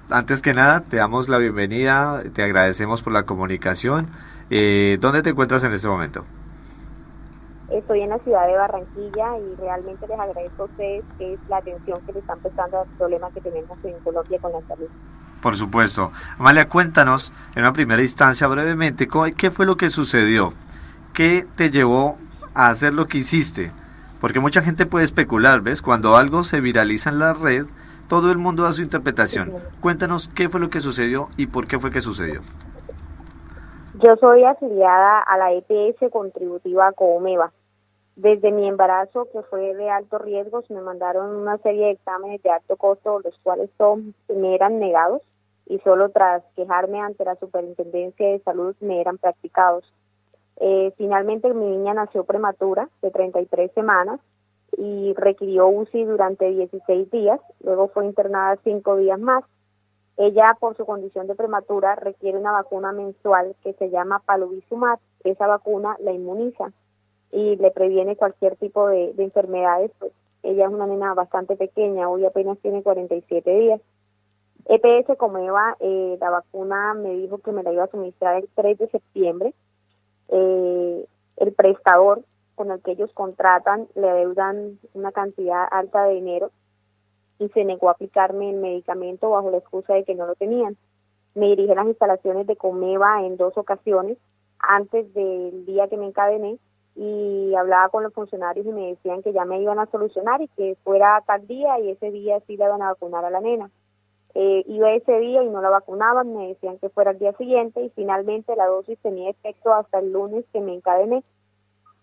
S4: antes que nada, te damos la bienvenida, te agradecemos por la comunicación. ¿Dónde te encuentras en este momento?
S7: Estoy en la ciudad de Barranquilla y realmente les agradezco a ustedes la atención que le están prestando al problema que tenemos en Colombia con la salud.
S4: Por supuesto. Amalia, cuéntanos en una primera instancia brevemente, ¿qué fue lo que sucedió? ¿Qué te llevó a hacer lo que hiciste? Porque mucha gente puede especular, ¿ves? Cuando algo se viraliza en la red, todo el mundo da su interpretación. Cuéntanos qué fue lo que sucedió y por qué fue que sucedió.
S7: Yo soy afiliada a la EPS contributiva Comeva. Desde mi embarazo, que fue de alto riesgo, me mandaron una serie de exámenes de alto costo, los cuales me eran negados y solo tras quejarme ante la Superintendencia de Salud me eran practicados. Finalmente mi niña nació prematura, de 33 semanas, y requirió UCI durante 16 días, luego fue internada 5 días más. Ella, por su condición de prematura, requiere una vacuna mensual que se llama Paluvizumab. Esa vacuna la inmuniza y le previene cualquier tipo de enfermedades. Pues ella es una nena bastante pequeña, hoy apenas tiene 47 días. EPS Comeva, la vacuna me dijo que me la iba a suministrar el 3 de septiembre. El prestador con el que ellos contratan le adeudan una cantidad alta de dinero y se negó a aplicarme el medicamento bajo la excusa de que no lo tenían. Me dirigí a las instalaciones de Comeva en 2 ocasiones antes del día que me encadené y hablaba con los funcionarios y me decían que ya me iban a solucionar y que fuera tal día y ese día sí la iban a vacunar a la nena. Iba ese día y no la vacunaban, me decían que fuera el día siguiente y finalmente la dosis tenía efecto hasta el lunes que me encadené.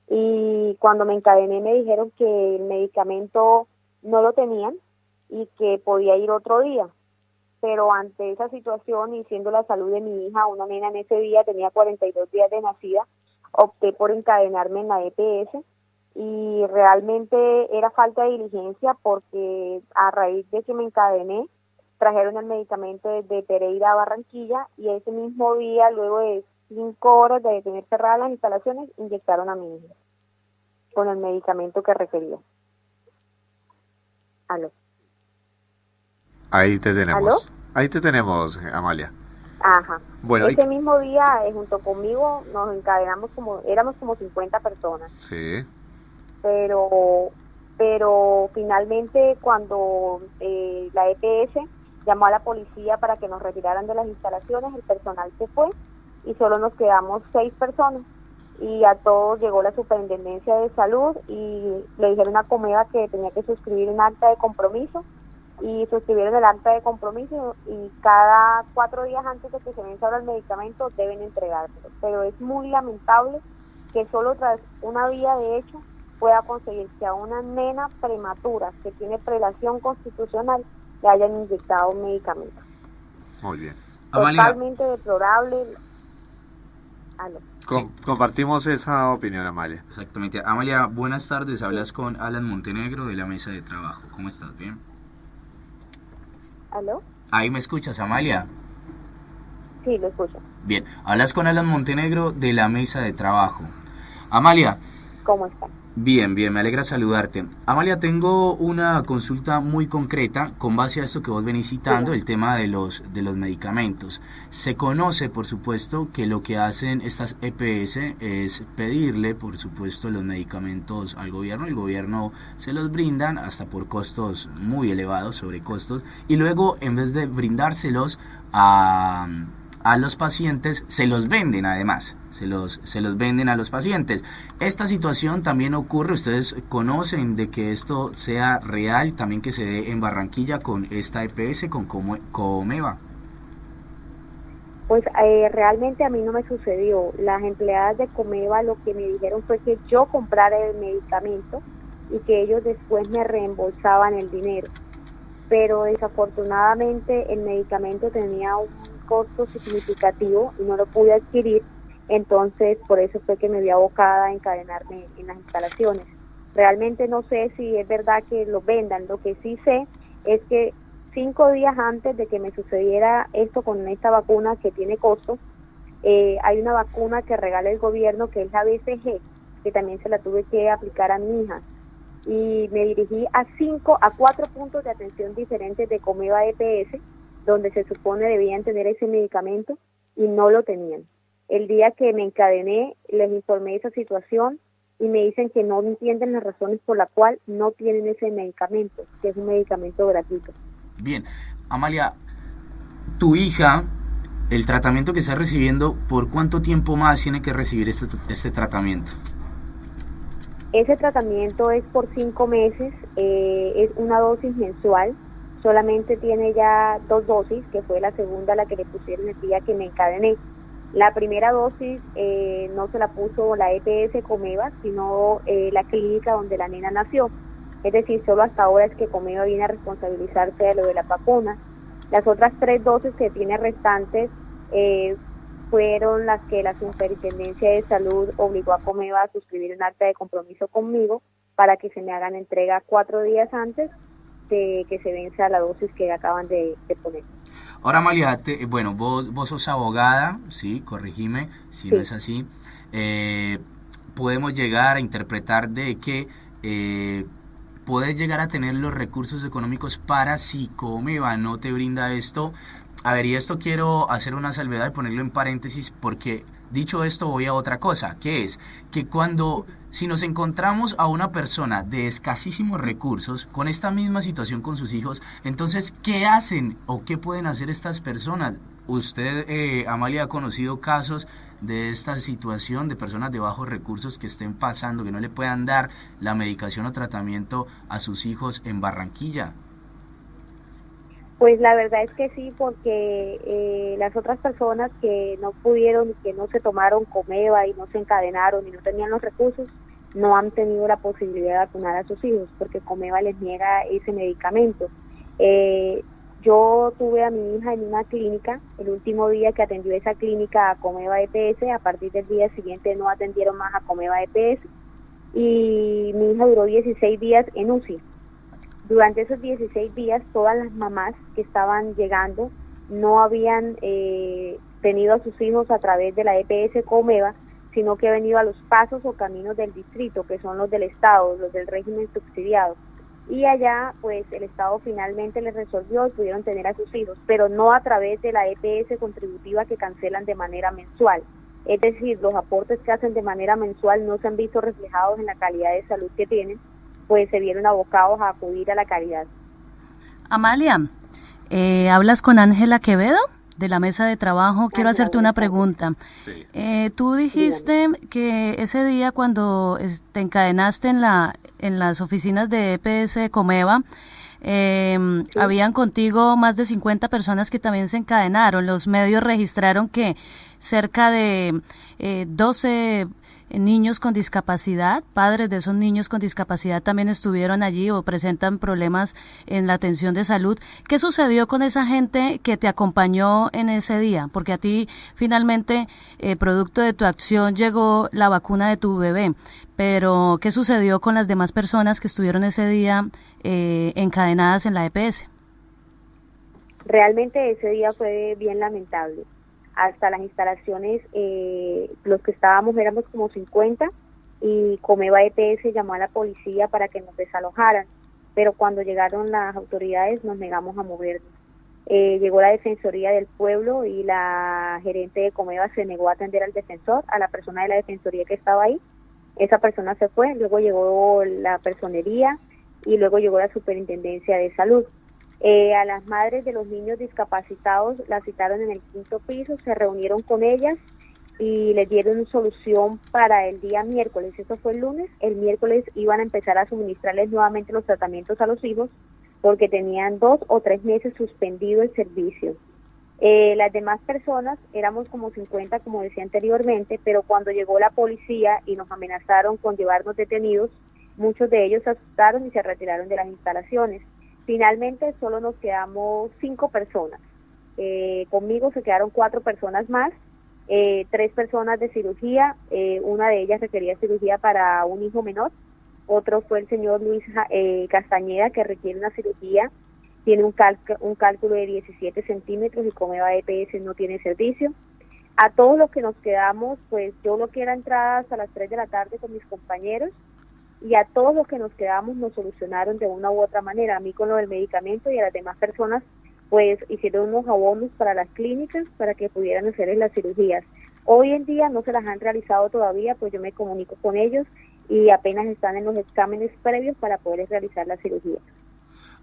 S7: Y cuando me encadené me dijeron que el medicamento no lo tenían y que podía ir otro día, pero ante esa situación y siendo la salud de mi hija, una nena en ese día tenía 42 días de nacida, opté por encadenarme en la EPS y realmente era falta de diligencia porque a raíz de que me encadené, trajeron el medicamento desde Pereira a Barranquilla y ese mismo día, luego de 5 horas de tener cerradas las instalaciones, inyectaron a mi hija con el medicamento que requería. ¿Aló?
S4: Ahí te tenemos.
S7: ¿Aló?
S4: Ahí te tenemos, Amalia.
S7: Ajá.
S4: Bueno,
S7: ese mismo día, junto conmigo, nos encadenamos éramos como 50 personas.
S4: Sí.
S7: Pero finalmente cuando la EPS llamó a la policía para que nos retiraran de las instalaciones, el personal se fue y solo nos quedamos 6 personas. Y a todos llegó la Superintendencia de Salud y le dijeron a Comeva que tenía que suscribir un acta de compromiso y suscribieron el acta de compromiso y cada 4 días antes de que se venza el medicamento deben entregárselo. Pero es muy lamentable que solo tras una vía de hecho pueda conseguir que a una nena prematura que tiene prelación constitucional le hayan inyectado un medicamento.
S4: Muy bien.
S7: Totalmente deplorable. ¿Aló?
S4: Compartimos esa opinión, Amalia.
S5: Exactamente. Amalia, buenas tardes. Hablas con Alan Montenegro de la mesa de trabajo. ¿Cómo estás? ¿Bien?
S7: ¿Aló?
S5: Ahí me escuchas, Amalia.
S7: Sí, lo escucho.
S5: Bien. Hablas con Alan Montenegro de la mesa de trabajo. Amalia.
S7: ¿Cómo están?
S5: Bien, me alegra saludarte. Amalia, tengo una consulta muy concreta con base a esto que vos venís citando, el tema de los medicamentos. Se conoce, por supuesto, que lo que hacen estas EPS es pedirle, por supuesto, los medicamentos al gobierno. El gobierno se los brindan hasta por costos muy elevados, sobrecostos, y luego, en vez de brindárselos a los pacientes, se los venden además, se los venden a los pacientes. Esta situación también ocurre, ustedes conocen de que esto sea real, también que se dé en Barranquilla con esta EPS, con Comeva.
S7: Pues realmente a mí no me sucedió. Las empleadas de Comeva lo que me dijeron fue que yo comprara el medicamento y que ellos después me reembolsaban el dinero. Pero desafortunadamente el medicamento tenía un costo significativo y no lo pude adquirir, entonces por eso fue que me vi abocada a encadenarme en las instalaciones. Realmente no sé si es verdad que lo vendan, lo que sí sé es que 5 días antes de que me sucediera esto con esta vacuna que tiene costo, hay una vacuna que regala el gobierno que es la BCG, que también se la tuve que aplicar a mi hija. Y me dirigí a 4 puntos de atención diferentes de Comeva EPS, donde se supone debían tener ese medicamento y no lo tenían. El día que me encadené, les informé esa situación y me dicen que no entienden las razones por la cual no tienen ese medicamento, que es un medicamento gratuito.
S5: Bien, Amalia, tu hija, el tratamiento que está recibiendo, ¿por cuánto tiempo más tiene que recibir este tratamiento?
S7: Ese tratamiento es por 5 meses, es una dosis mensual, solamente tiene ya 2 dosis, que fue la segunda la que le pusieron el día que me encadené. La primera dosis no se la puso la EPS Comeva, sino la clínica donde la nena nació. Es decir, solo hasta ahora es que Comeva viene a responsabilizarse de lo de la vacuna. Las otras 3 dosis que tiene restantes fueron las que la Superintendencia de Salud obligó a Comeva a suscribir un acta de compromiso conmigo para que se me hagan entrega 4 días antes de que se venza la dosis que acaban de poner.
S5: Ahora, Amalia, bueno, vos sos abogada, sí, corregime si no es así. Podemos llegar a interpretar de que puedes llegar a tener los recursos económicos para si Comeva no te brinda esto. A ver, y esto quiero hacer una salvedad y ponerlo en paréntesis porque dicho esto voy a otra cosa, que es que si nos encontramos a una persona de escasísimos recursos con esta misma situación con sus hijos, entonces, ¿qué hacen o qué pueden hacer estas personas? Usted, Amalia, ha conocido casos de esta situación de personas de bajos recursos que estén pasando, que no le puedan dar la medicación o tratamiento a sus hijos en Barranquilla.
S7: Pues la verdad es que sí, porque las otras personas que no pudieron, que no se tomaron Comeva y no se encadenaron y no tenían los recursos, no han tenido la posibilidad de vacunar a sus hijos, porque Comeva les niega ese medicamento. Yo tuve a mi hija en una clínica, el último día que atendió esa clínica a Comeva EPS, a partir del día siguiente no atendieron más a Comeva EPS, y mi hija duró 16 días en UCI. Durante esos 16 días, todas las mamás que estaban llegando no habían tenido a sus hijos a través de la EPS Comeva, sino que han venido a los pasos o caminos del distrito, que son los del Estado, los del régimen subsidiado. Y allá, pues, el Estado finalmente les resolvió y pudieron tener a sus hijos, pero no a través de la EPS contributiva que cancelan de manera mensual. Es decir, los aportes que hacen de manera mensual no se han visto reflejados en la calidad de salud que tienen, pues se vieron abocados a acudir a la caridad.
S3: Amalia, ¿hablas con Ángela Quevedo de la mesa de trabajo? Quiero hacerte una pregunta.
S4: Sí.
S3: Tú dijiste que ese día cuando te encadenaste en las oficinas de EPS Comeva, habían contigo más de 50 personas que también se encadenaron. Los medios registraron que cerca de 12 niños con discapacidad, padres de esos niños con discapacidad también estuvieron allí o presentan problemas en la atención de salud. ¿Qué sucedió con esa gente que te acompañó en ese día? Porque a ti finalmente, producto de tu acción, llegó la vacuna de tu bebé, pero ¿qué sucedió con las demás personas que estuvieron ese día encadenadas en la EPS?
S7: Realmente ese día fue bien lamentable. Hasta las instalaciones, los que estábamos éramos como 50 y Comeva EPS llamó a la policía para que nos desalojaran, pero cuando llegaron las autoridades nos negamos a movernos. Llegó la Defensoría del Pueblo y la gerente de Comeva se negó a atender al defensor, a la persona de la Defensoría que estaba ahí. Esa persona se fue, luego llegó la personería y luego llegó la Superintendencia de Salud. A las madres de los niños discapacitados las citaron en el 5º piso, se reunieron con ellas y les dieron solución para el día miércoles. Eso fue el lunes. El miércoles iban a empezar a suministrarles nuevamente los tratamientos a los hijos porque tenían 2 o 3 meses suspendido el servicio. Las demás personas, éramos como 50, como decía anteriormente, pero cuando llegó la policía y nos amenazaron con llevarnos detenidos, muchos de ellos se asustaron y se retiraron de las instalaciones. Finalmente solo nos quedamos 5 personas. Conmigo se quedaron 4 personas más, 3 personas de cirugía, una de ellas requería cirugía para un hijo menor, otro fue el señor Luis Castañeda, que requiere una cirugía, tiene un cálculo de 17 centímetros y Comeva EPS no tiene servicio. A todos los que nos quedamos, pues yo lo que era entrar hasta las 3 de la tarde con mis compañeros, y a todos los que nos quedamos nos solucionaron de una u otra manera, a mí con lo del medicamento y a las demás personas pues hicieron unos abonos para las clínicas para que pudieran hacerles las cirugías. Hoy en día no se las han realizado todavía, pues yo me comunico con ellos y apenas están en los exámenes previos para poder realizar la cirugía.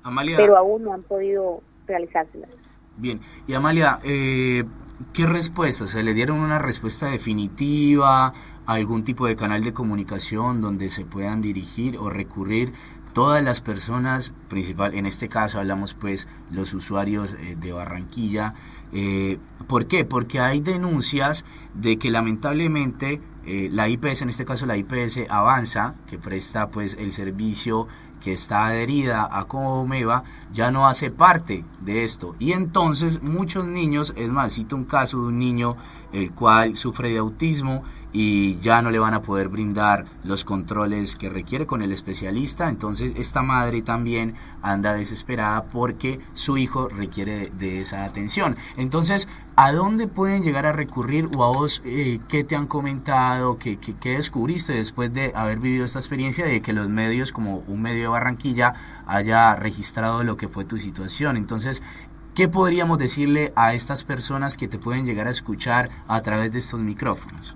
S5: Amalia,
S7: pero aún no han podido realizárselas.
S5: Bien, y Amalia, ¿qué respuesta? ¿Se le dieron una respuesta definitiva, algún tipo de canal de comunicación donde se puedan dirigir o recurrir todas las personas, principal, en este caso hablamos pues los usuarios de Barranquilla? ¿Por qué? Porque hay denuncias de que lamentablemente la IPS, en este caso la IPS Avanza, que presta pues el servicio, que está adherida a Comeva, ya no hace parte de esto, y entonces muchos niños, es más, cito un caso de un niño el cual sufre de autismo y ya no le van a poder brindar los controles que requiere con el especialista. Entonces esta madre también anda desesperada porque su hijo requiere de esa atención. Entonces, ¿a dónde pueden llegar a recurrir, o a vos qué te han comentado, qué descubriste después de haber vivido esta experiencia de que los medios, como un medio de Barranquilla, haya registrado lo que fue tu situación? Entonces, ¿qué podríamos decirle a estas personas que te pueden llegar a escuchar a través de estos micrófonos?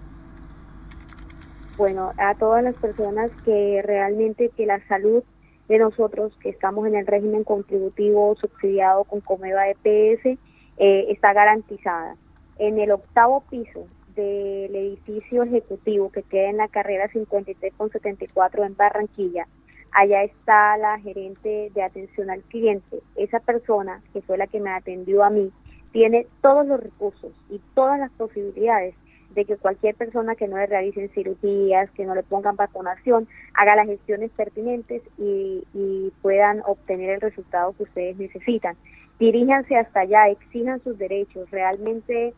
S7: Bueno, a todas las personas que realmente que la salud de nosotros que estamos en el régimen contributivo subsidiado con Comeva EPS está garantizada. En el 8º piso del edificio ejecutivo que queda en la carrera 53 con 74 en Barranquilla, allá está la gerente de atención al cliente. Esa persona, que fue la que me atendió a mí, tiene todos los recursos y todas las posibilidades de que cualquier persona que no le realicen cirugías, que no le pongan vacunación, haga las gestiones pertinentes y puedan obtener el resultado que ustedes necesitan. Diríjanse hasta allá, exijan sus derechos. Realmente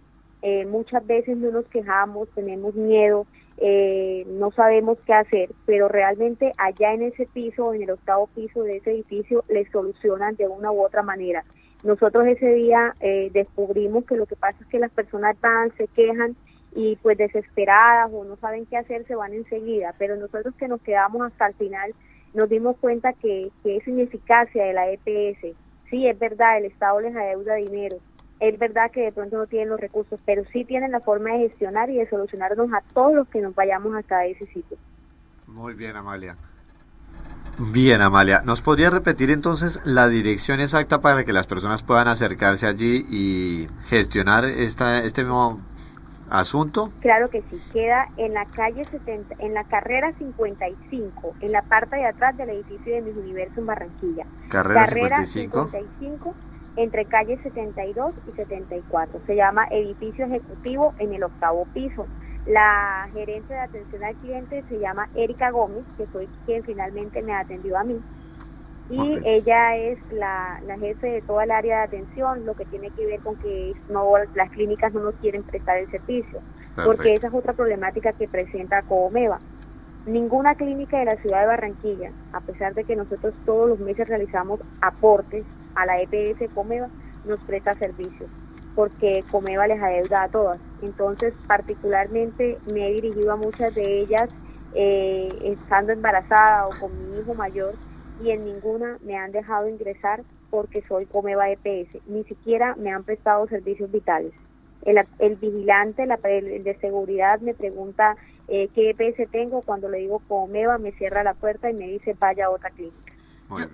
S7: muchas veces no nos quejamos, tenemos miedo, no sabemos qué hacer, pero realmente allá en ese piso, en el 8º piso de ese edificio, les solucionan de una u otra manera. Nosotros ese día descubrimos que lo que pasa es que las personas van, se quejan, y pues desesperadas o no saben qué hacer, se van enseguida, pero nosotros que nos quedamos hasta el final nos dimos cuenta que es ineficacia de la EPS. Sí, es verdad, el Estado les adeuda dinero, es verdad que de pronto no tienen los recursos, pero sí tienen la forma de gestionar y de solucionarnos a todos los que nos vayamos hasta ese sitio.
S4: Muy bien, Amalia. Bien, Amalia, ¿nos podría repetir entonces la dirección exacta para que las personas puedan acercarse allí y gestionar este mismo asunto?
S7: Claro que sí, queda en la calle 70, en la carrera 55, en la parte de atrás del edificio de Mis Universo en Barranquilla.
S4: Carrera 55,
S7: entre calle 72 y 74. Se llama edificio ejecutivo en el 8º piso. La gerente de atención al cliente se llama Erika Gómez, que fue quien finalmente me atendió a mí. Y ella es la jefe de toda el área de atención, lo que tiene que ver con que las clínicas no nos quieren prestar el servicio. Perfecto. Porque esa es otra problemática que presenta Comeva. Ninguna clínica de la ciudad de Barranquilla, a pesar de que nosotros todos los meses realizamos aportes a la EPS Comeva, nos presta servicios, porque Comeva les adeuda a todas. Entonces, particularmente me he dirigido a muchas de ellas estando embarazada o con mi hijo mayor, y en ninguna me han dejado ingresar porque soy Comeva EPS, ni siquiera me han prestado servicios vitales. El vigilante, el de seguridad me pregunta qué EPS tengo, cuando le digo Comeva me cierra la puerta y me dice vaya a otra clínica.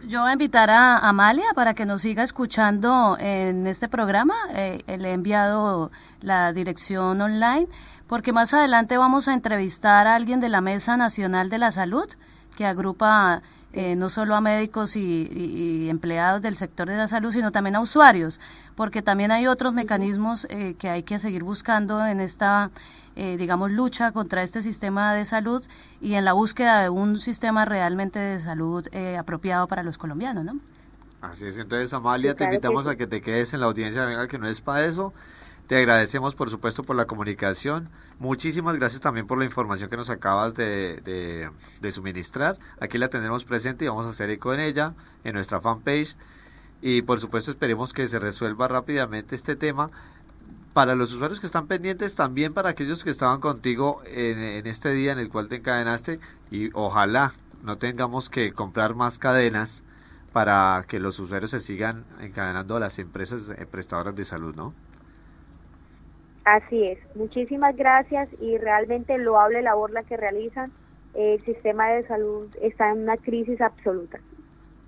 S3: Yo voy a invitar a Amalia para que nos siga escuchando en este programa. Le he enviado la dirección online, porque más adelante vamos a entrevistar a alguien de la Mesa Nacional de la Salud, que agrupa no solo a médicos y empleados del sector de la salud, sino también a usuarios, porque también hay otros mecanismos que hay que seguir buscando en esta, lucha contra este sistema de salud y en la búsqueda de un sistema realmente de salud apropiado para los colombianos, ¿no?
S4: Así es. Entonces, Amalia, te invitamos a que te quedes en la audiencia de Venga que no es para eso. Te agradecemos, por supuesto, por la comunicación. Muchísimas gracias también por la información que nos acabas de suministrar. Aquí la tenemos presente y vamos a hacer eco en ella, en nuestra fanpage. Y, por supuesto, esperemos que se resuelva rápidamente este tema. Para los usuarios que están pendientes, también para aquellos que estaban contigo en este día en el cual te encadenaste. Y ojalá no tengamos que comprar más cadenas para que los usuarios se sigan encadenando a las empresas prestadoras de salud, ¿no?
S7: Así es, muchísimas gracias y realmente loable labor la que realizan, el sistema de salud está en una crisis absoluta.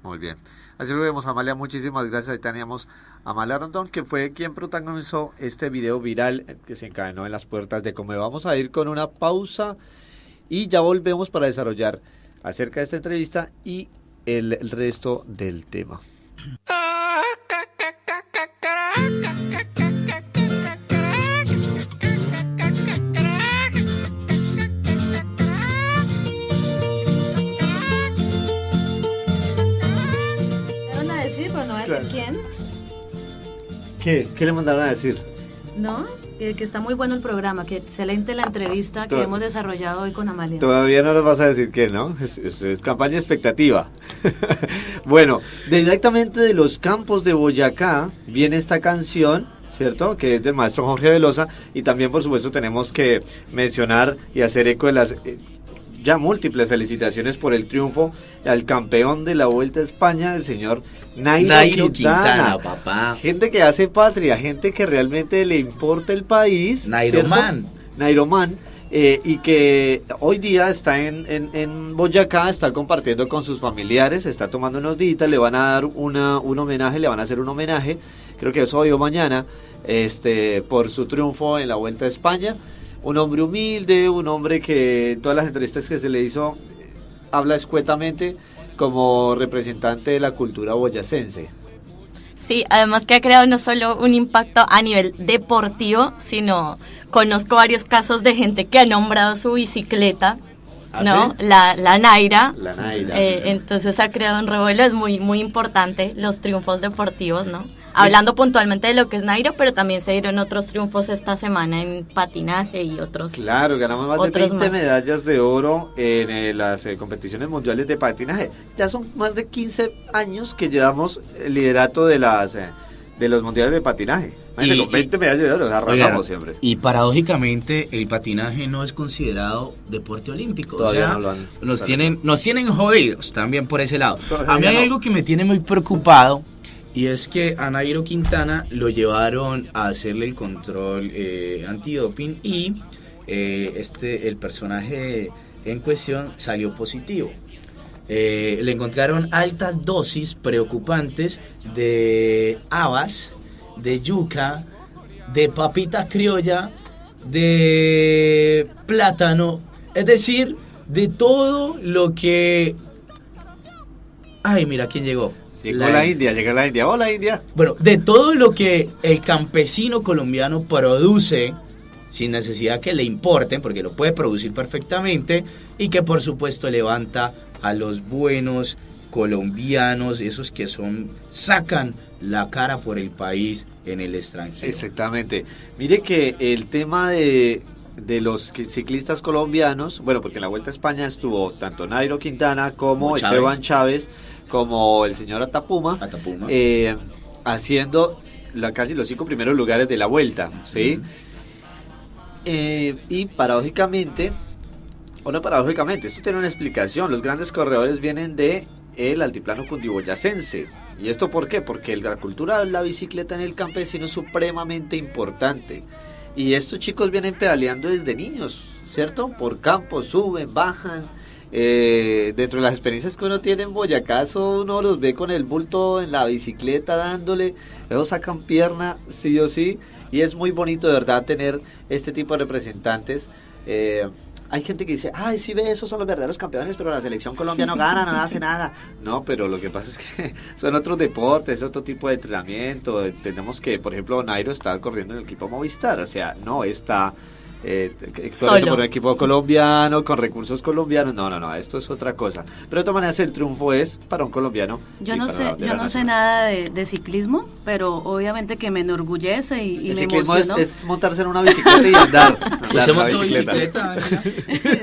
S4: Muy bien. Así lo vemos, Amalia. Muchísimas gracias. Ahí teníamos a Amalia Rondón, que fue quien protagonizó este video viral que se encadenó en las puertas de Come. Vamos a ir con una pausa y ya volvemos para desarrollar acerca de esta entrevista y el resto del tema.
S3: ¿Quién?
S4: ¿Qué le mandaron a decir?
S3: No, que está muy bueno el programa, que excelente la entrevista que hemos desarrollado hoy con Amalia.
S4: Todavía no nos vas a decir que no, es campaña expectativa. Bueno, directamente de los campos de Boyacá viene esta canción, ¿cierto? Que es del maestro Jorge Velosa, y también por supuesto tenemos que mencionar y hacer eco de las ya múltiples felicitaciones por el triunfo al campeón de la Vuelta a España, el señor Nairo Quintana,
S5: papá.
S4: Gente que hace patria, gente que realmente le importa el país. Nairoman, y que hoy día está en Boyacá, está compartiendo con sus familiares, está tomando unos días, le van a dar un homenaje, le van a hacer un homenaje, creo que es hoy o mañana, por su triunfo en la Vuelta a España. Un hombre humilde, un hombre que en todas las entrevistas que se le hizo habla escuetamente como representante de la cultura boyacense.
S6: Sí, además que ha creado no solo un impacto a nivel deportivo, sino conozco varios casos de gente que ha nombrado su bicicleta, ¿no? ¿Sí? La Naira.
S4: La Naira.
S6: Entonces ha creado un revuelo, es muy, muy importante los triunfos deportivos, ¿no? Hablando puntualmente de lo que es Nairo, pero también se dieron otros triunfos esta semana en patinaje y otros.
S4: Claro, ganamos más de 20 medallas de oro en las competiciones mundiales de patinaje. Ya son más de 15 años que llevamos el liderato de los mundiales de patinaje. Con 20 medallas de oro, arrasamos siempre.
S5: Y paradójicamente el patinaje no es considerado deporte olímpico.
S4: Todavía no lo han.
S5: Nos tienen jodidos también por ese lado. A mí hay algo que me tiene muy preocupado. Y es que a Nairo Quintana lo llevaron a hacerle el control antidoping y el personaje en cuestión salió positivo. Le encontraron altas dosis preocupantes de habas, de yuca, de papita criolla, de plátano, es decir, de todo lo que... Ay, mira quién llegó.
S4: Llegó la India. Hola, India.
S5: Bueno, de todo lo que el campesino colombiano produce, sin necesidad que le importen, porque lo puede producir perfectamente, y que por supuesto levanta a los buenos colombianos, esos que sacan la cara por el país en el extranjero.
S4: Exactamente. Mire que el tema de los ciclistas colombianos, bueno, porque en la Vuelta a España estuvo tanto Nairo Quintana como Esteban Chávez, como el señor Atapuma. Haciendo casi los 5 primeros lugares de la Vuelta, ¿sí? Y paradójicamente, esto tiene una explicación. Los grandes corredores vienen de el altiplano cundiboyacense. ¿Y esto por qué? Porque la cultura de la bicicleta en el campesino es supremamente importante. Y estos chicos vienen pedaleando desde niños, ¿cierto? Por campo, suben, bajan. Dentro de las experiencias que uno tiene en Boyacá, uno los ve con el bulto en la bicicleta dándole, luego sacan pierna, sí o sí, y es muy bonito de verdad tener este tipo de representantes. Hay gente que dice, ay, sí ve, esos son los verdaderos campeones, pero la selección Colombia no gana, no hace nada. No, pero lo que pasa es que son otros deportes, otro tipo de entrenamiento. Tenemos que, por ejemplo, Nairo está corriendo en el equipo Movistar, o sea, no está... corriendo por un equipo colombiano, con recursos colombianos, no, esto es otra cosa. Pero de todas maneras el triunfo es para un colombiano.
S3: Yo no sé nada de ciclismo, pero obviamente que me enorgullece y
S4: el
S3: me
S4: ciclismo
S3: emocionó.
S4: es montarse en una bicicleta y andar
S5: la
S4: bicicleta.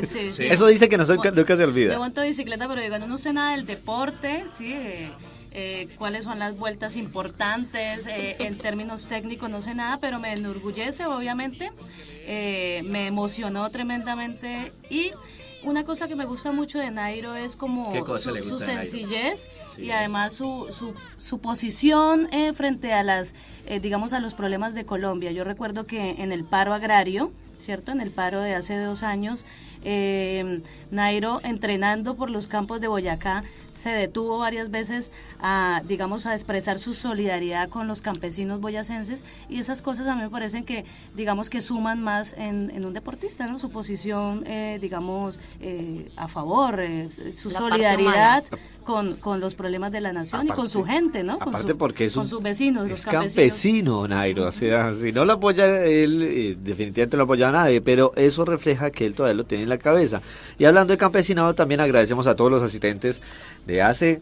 S3: Sí.
S4: Eso dice que nunca se olvida.
S3: Yo monto bicicleta, pero digo, no sé nada del deporte, ¿sí? Cuáles son las vueltas importantes, en términos técnicos no sé nada, pero me enorgullece obviamente, me emocionó tremendamente. Y una cosa que me gusta mucho de Nairo es como su sencillez, sí, y además su posición frente a digamos a los problemas de Colombia. Yo recuerdo que en el paro agrario, ¿cierto? En el paro de hace 2 años, Nairo, entrenando por los campos de Boyacá, se detuvo varias veces a expresar su solidaridad con los campesinos boyacenses, y esas cosas a mí me parecen que, que suman más en un deportista, ¿no? Su posición, a favor, su
S6: La
S3: solidaridad con los problemas de la nación,
S4: Aparte,
S3: y con su gente, ¿no?
S4: Aparte porque
S3: con sus vecinos, los
S4: es
S3: campesinos.
S4: campesino, Nairo, o sea, si no lo apoya él, definitivamente no lo apoya a nadie, pero eso refleja que él todavía lo tiene en la cabeza. Y hablando de campesinado, también agradecemos a todos los asistentes de hace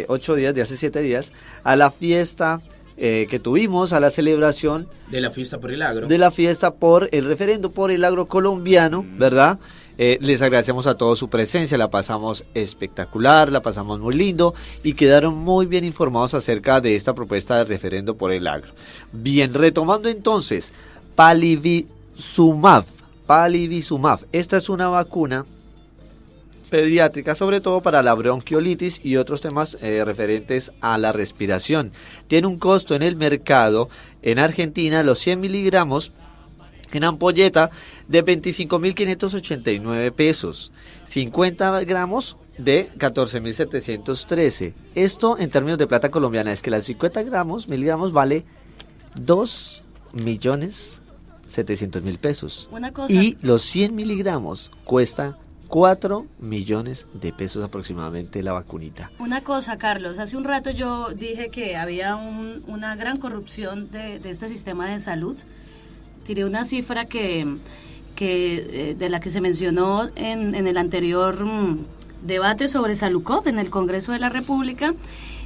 S4: 8 días, de hace 7 días, a la fiesta que tuvimos, a la celebración
S5: De la fiesta por el agro.
S4: de la fiesta por el referendo por el agro colombiano, ¿verdad? Les agradecemos a todos su presencia, la pasamos espectacular, la pasamos muy lindo y quedaron muy bien informados acerca de esta propuesta de referendo por el agro. Bien, retomando entonces, Palivizumab, esta es una vacuna pediátrica, sobre todo para la bronquiolitis y otros temas referentes a la respiración. Tiene un costo en el mercado en Argentina, los 100 miligramos en ampolleta, de 25.589 pesos, 50 gramos de 14.713. Esto en términos de plata colombiana es que las 50 miligramos vale 2.700.000 pesos.
S3: Una cosa,
S4: Y los 100 miligramos cuesta 4 millones de pesos aproximadamente la vacunita.
S3: Una cosa, Carlos, hace un rato yo dije que había una gran corrupción de este sistema de salud. Tiré una cifra que de la que se mencionó en el anterior debate sobre Salucop en el Congreso de la República,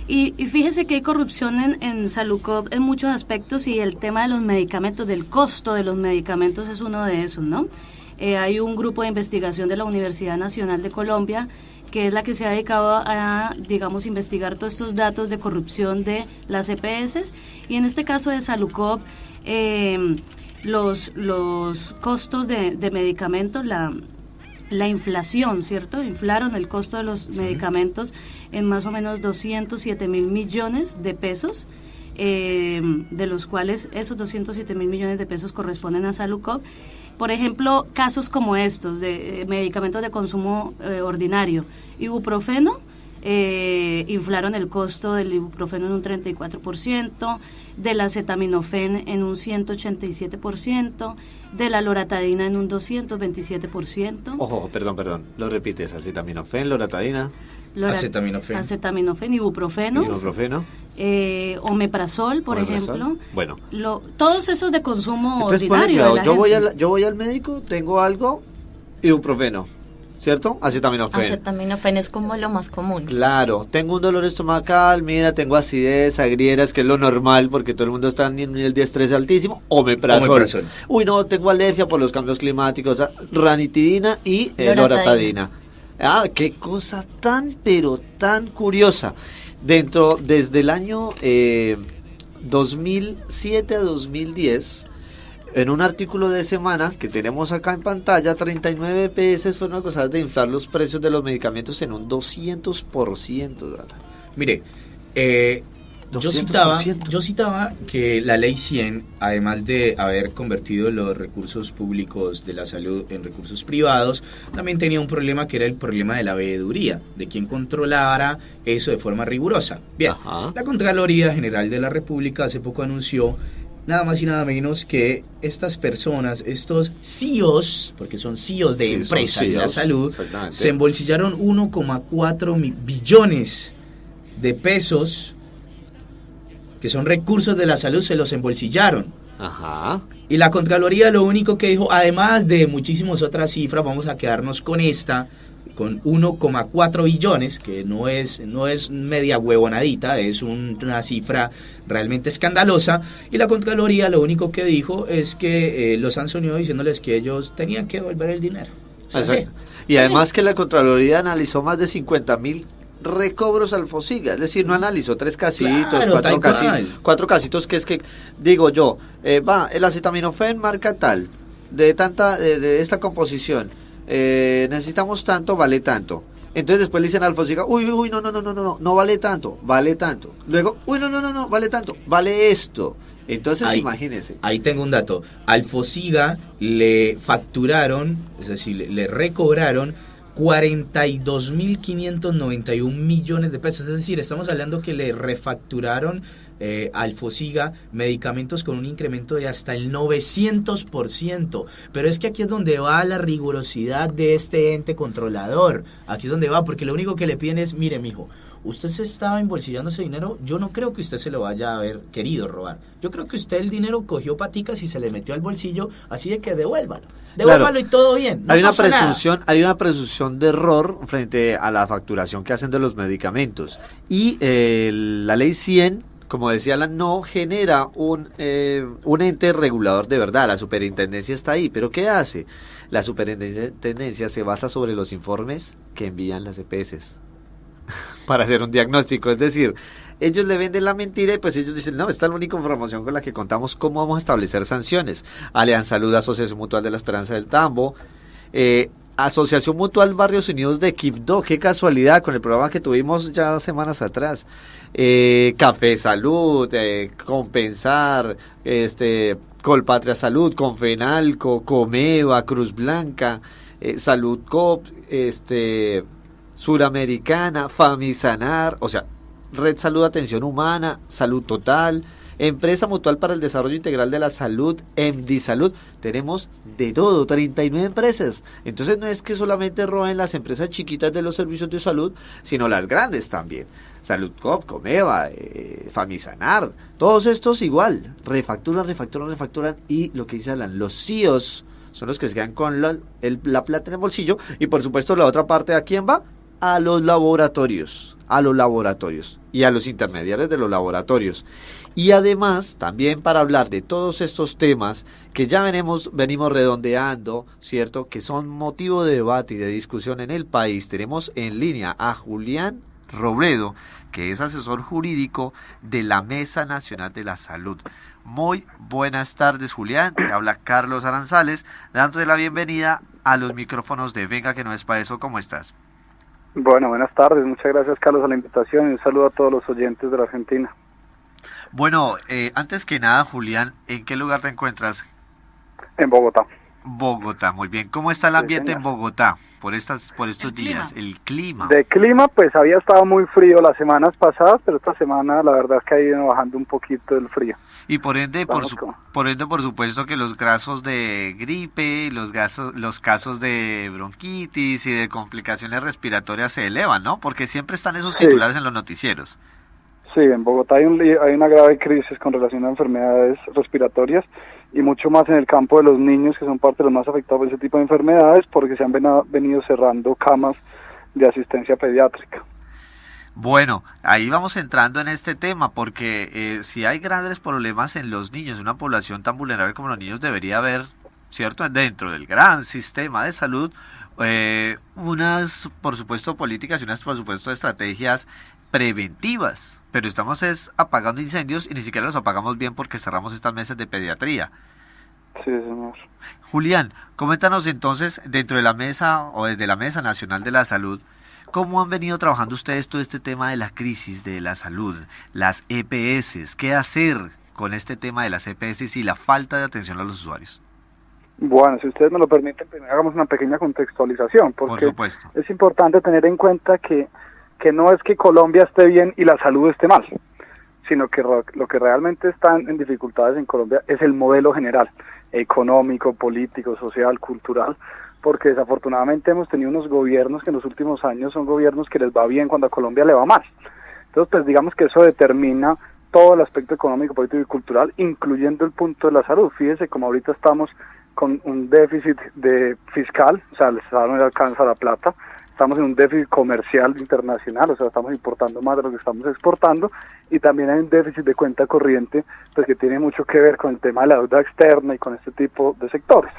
S3: y fíjese que hay corrupción en Salucop en muchos aspectos, y el tema de los medicamentos, del costo de los medicamentos, es uno de esos, ¿no? Hay un grupo de investigación de la Universidad Nacional de Colombia, que es la que se ha dedicado a, investigar todos estos datos de corrupción de las EPS, y en este caso de Salucop, los costos de medicamentos, la inflación, ¿cierto? Inflaron el costo de los medicamentos en más o menos 207 mil millones de pesos, de los cuales esos 207 mil millones de pesos corresponden a Salucop. Por ejemplo, casos como estos de medicamentos de consumo ordinario, ibuprofeno, inflaron el costo del ibuprofeno en un 34%, del acetaminofén en un 187%, de la loratadina en un 227%.
S4: Ojo, perdón, lo repites, acetaminofén, loratadina,
S5: Acetaminofén,
S3: ibuprofeno, omeprazol, por ejemplo.
S4: Bueno,
S3: todos esos de consumo
S4: entonces
S3: ordinario.
S4: ponle cuidado, yo voy al médico, tengo algo, ibuprofeno, ¿cierto? Acetaminofén.
S6: Acetaminofén es como lo más común.
S4: Claro, tengo un dolor estomacal, mira, tengo acidez, agrieras, que es lo normal porque todo el mundo está en un nivel de estrés altísimo, omeprazol. Uy, no, tengo alergia por los cambios climáticos, ranitidina y loratadina. Ah, qué cosa pero tan curiosa. Desde el año 2007 a 2010, en un artículo de semana que tenemos acá en pantalla, 39 EPS fueron acusadas de inflar los precios de los medicamentos en un 200%.
S5: Mire, yo citaba que la ley 100, además de haber convertido los recursos públicos de la salud en recursos privados, también tenía un problema que era el problema de la veeduría, de quien controlara eso de forma rigurosa. Bien, la Contraloría General de la República hace poco anunció nada más y nada menos que estas personas, estos CEOs, porque son CEOs de empresas de la salud, se embolsillaron 1,4 billones de pesos, que son recursos de la salud, se los embolsillaron.
S4: Ajá.
S5: Y la Contraloría lo único que dijo, además de muchísimas otras cifras, vamos a quedarnos con esta, con 1,4 billones, que no es media huevonadita, es una cifra realmente escandalosa, y la Contraloría lo único que dijo es que los sancionó diciéndoles que ellos tenían que devolver el dinero. O sea,
S4: exacto. Sí. Y además que la Contraloría analizó más de 50.000 recobros al FOSIGA, es decir, no analizó 3 casitos,
S5: claro,
S4: 4 casitos, que es que, digo yo, el acetaminofén marca tal, de esta composición, necesitamos tanto, vale tanto. Entonces después le dicen al FOSIGA, uy, no vale tanto, vale tanto. Luego, no, vale tanto, vale esto. Entonces, imagínense.
S5: Ahí tengo un dato. Al Fosiga le facturaron, es decir, le recobraron 42.591 millones de pesos. Es decir, estamos hablando que le refacturaron al Fosiga medicamentos con un incremento de hasta el 900%. Pero es que aquí es donde va la rigurosidad de este ente controlador. Aquí es donde va, porque lo único que le piden es, mire, mijo, usted se estaba embolsillando ese dinero, yo no creo que usted se lo vaya a haber querido robar. Yo creo que usted el dinero cogió paticas y se le metió al bolsillo, así de que devuélvalo
S4: Claro.
S5: y todo bien. No
S4: hay una
S5: pasa nada.
S4: presunción de error frente a la facturación que hacen de los medicamentos. Y la ley 100, como decía Alan, no genera un ente regulador de verdad. La superintendencia está ahí, pero ¿qué hace? La superintendencia se basa sobre los informes que envían las EPS para hacer un diagnóstico. Es decir, ellos le venden la mentira y pues ellos dicen, no, esta es la única información con la que contamos. ¿Cómo vamos a establecer sanciones? Alianza Salud, Asociación Mutual de la Esperanza del Tambo, Asociación Mutual Barrios Unidos de Quibdó, qué casualidad, con el programa que tuvimos ya semanas atrás, Café Salud, Compensar, Colpatria Salud, Confenalco, Comeva, Cruz Blanca, Salud Cop, Suramericana, Famisanar, o sea, Red Salud Atención Humana, Salud Total, Empresa Mutual para el Desarrollo Integral de la Salud, MDiSalud. Tenemos de todo, 39 empresas. Entonces no es que solamente roben las empresas chiquitas de los servicios de salud, sino las grandes también. Salud Cop, Comeva, Famisanar, todos estos igual, refacturan y lo que dice Alan, los CEOs son los que se quedan con la plata en el bolsillo y por supuesto la otra parte, ¿a quién va? A los laboratorios y a los intermediarios de los laboratorios. Y además, también para hablar de todos estos temas que ya venimos redondeando, ¿cierto? Que son motivo de debate y de discusión en el país, tenemos en línea a Julián Robledo, que es asesor jurídico de la Mesa Nacional de la Salud. Muy buenas tardes, Julián. Le habla Carlos Aranzales, dándote la bienvenida a los micrófonos de Venga que no es pa' eso. ¿Cómo estás?
S8: Bueno, buenas tardes. Muchas gracias, Carlos, a la invitación y un saludo a todos los oyentes de la Argentina.
S4: Bueno, antes que nada, Julián, ¿en qué lugar te encuentras?
S8: En Bogotá.
S4: Bogotá, muy bien. ¿Cómo está el ambiente en Bogotá por estos días? El clima.
S8: De clima, pues había estado muy frío las semanas pasadas, pero esta semana la verdad es que ha ido bajando un poquito el frío.
S4: Y por ende, por supuesto que los casos de gripe, los casos de bronquitis y de complicaciones respiratorias se elevan, ¿no? Porque siempre están esos titulares en los noticieros.
S8: Sí, en Bogotá hay una grave crisis con relación a enfermedades respiratorias y mucho más en el campo de los niños, que son parte de los más afectados por ese tipo de enfermedades, porque se han venido cerrando camas de asistencia pediátrica.
S4: Bueno, ahí vamos entrando en este tema, porque si hay grandes problemas en los niños, una población tan vulnerable como los niños, debería haber, ¿cierto?, dentro del gran sistema de salud, unas, por supuesto, políticas y unas, por supuesto, estrategias preventivas, pero estamos apagando incendios y ni siquiera los apagamos bien porque cerramos estas mesas de pediatría.
S8: Sí, señor.
S4: Julián, coméntanos entonces, dentro de la mesa o desde la Mesa Nacional de la Salud, ¿cómo han venido trabajando ustedes todo este tema de la crisis de la salud, las EPS? ¿Qué hacer con este tema de las EPS y la falta de atención a los usuarios?
S8: Bueno, si ustedes me lo permiten, primero hagamos una pequeña contextualización, porque
S4: por supuesto,
S8: es importante tener en cuenta que no es que Colombia esté bien y la salud esté mal, sino que lo que realmente están en dificultades en Colombia es el modelo general, económico, político, social, cultural, porque desafortunadamente hemos tenido unos gobiernos que en los últimos años son gobiernos que les va bien cuando a Colombia le va mal. Entonces, pues digamos que eso determina todo el aspecto económico, político y cultural, incluyendo el punto de la salud. Fíjese como ahorita estamos con un déficit fiscal, o sea, el Estado no le alcanza la plata. Estamos en un déficit comercial internacional, o sea, estamos importando más de lo que estamos exportando, y también hay un déficit de cuenta corriente, pues que tiene mucho que ver con el tema de la deuda externa y con este tipo de sectores.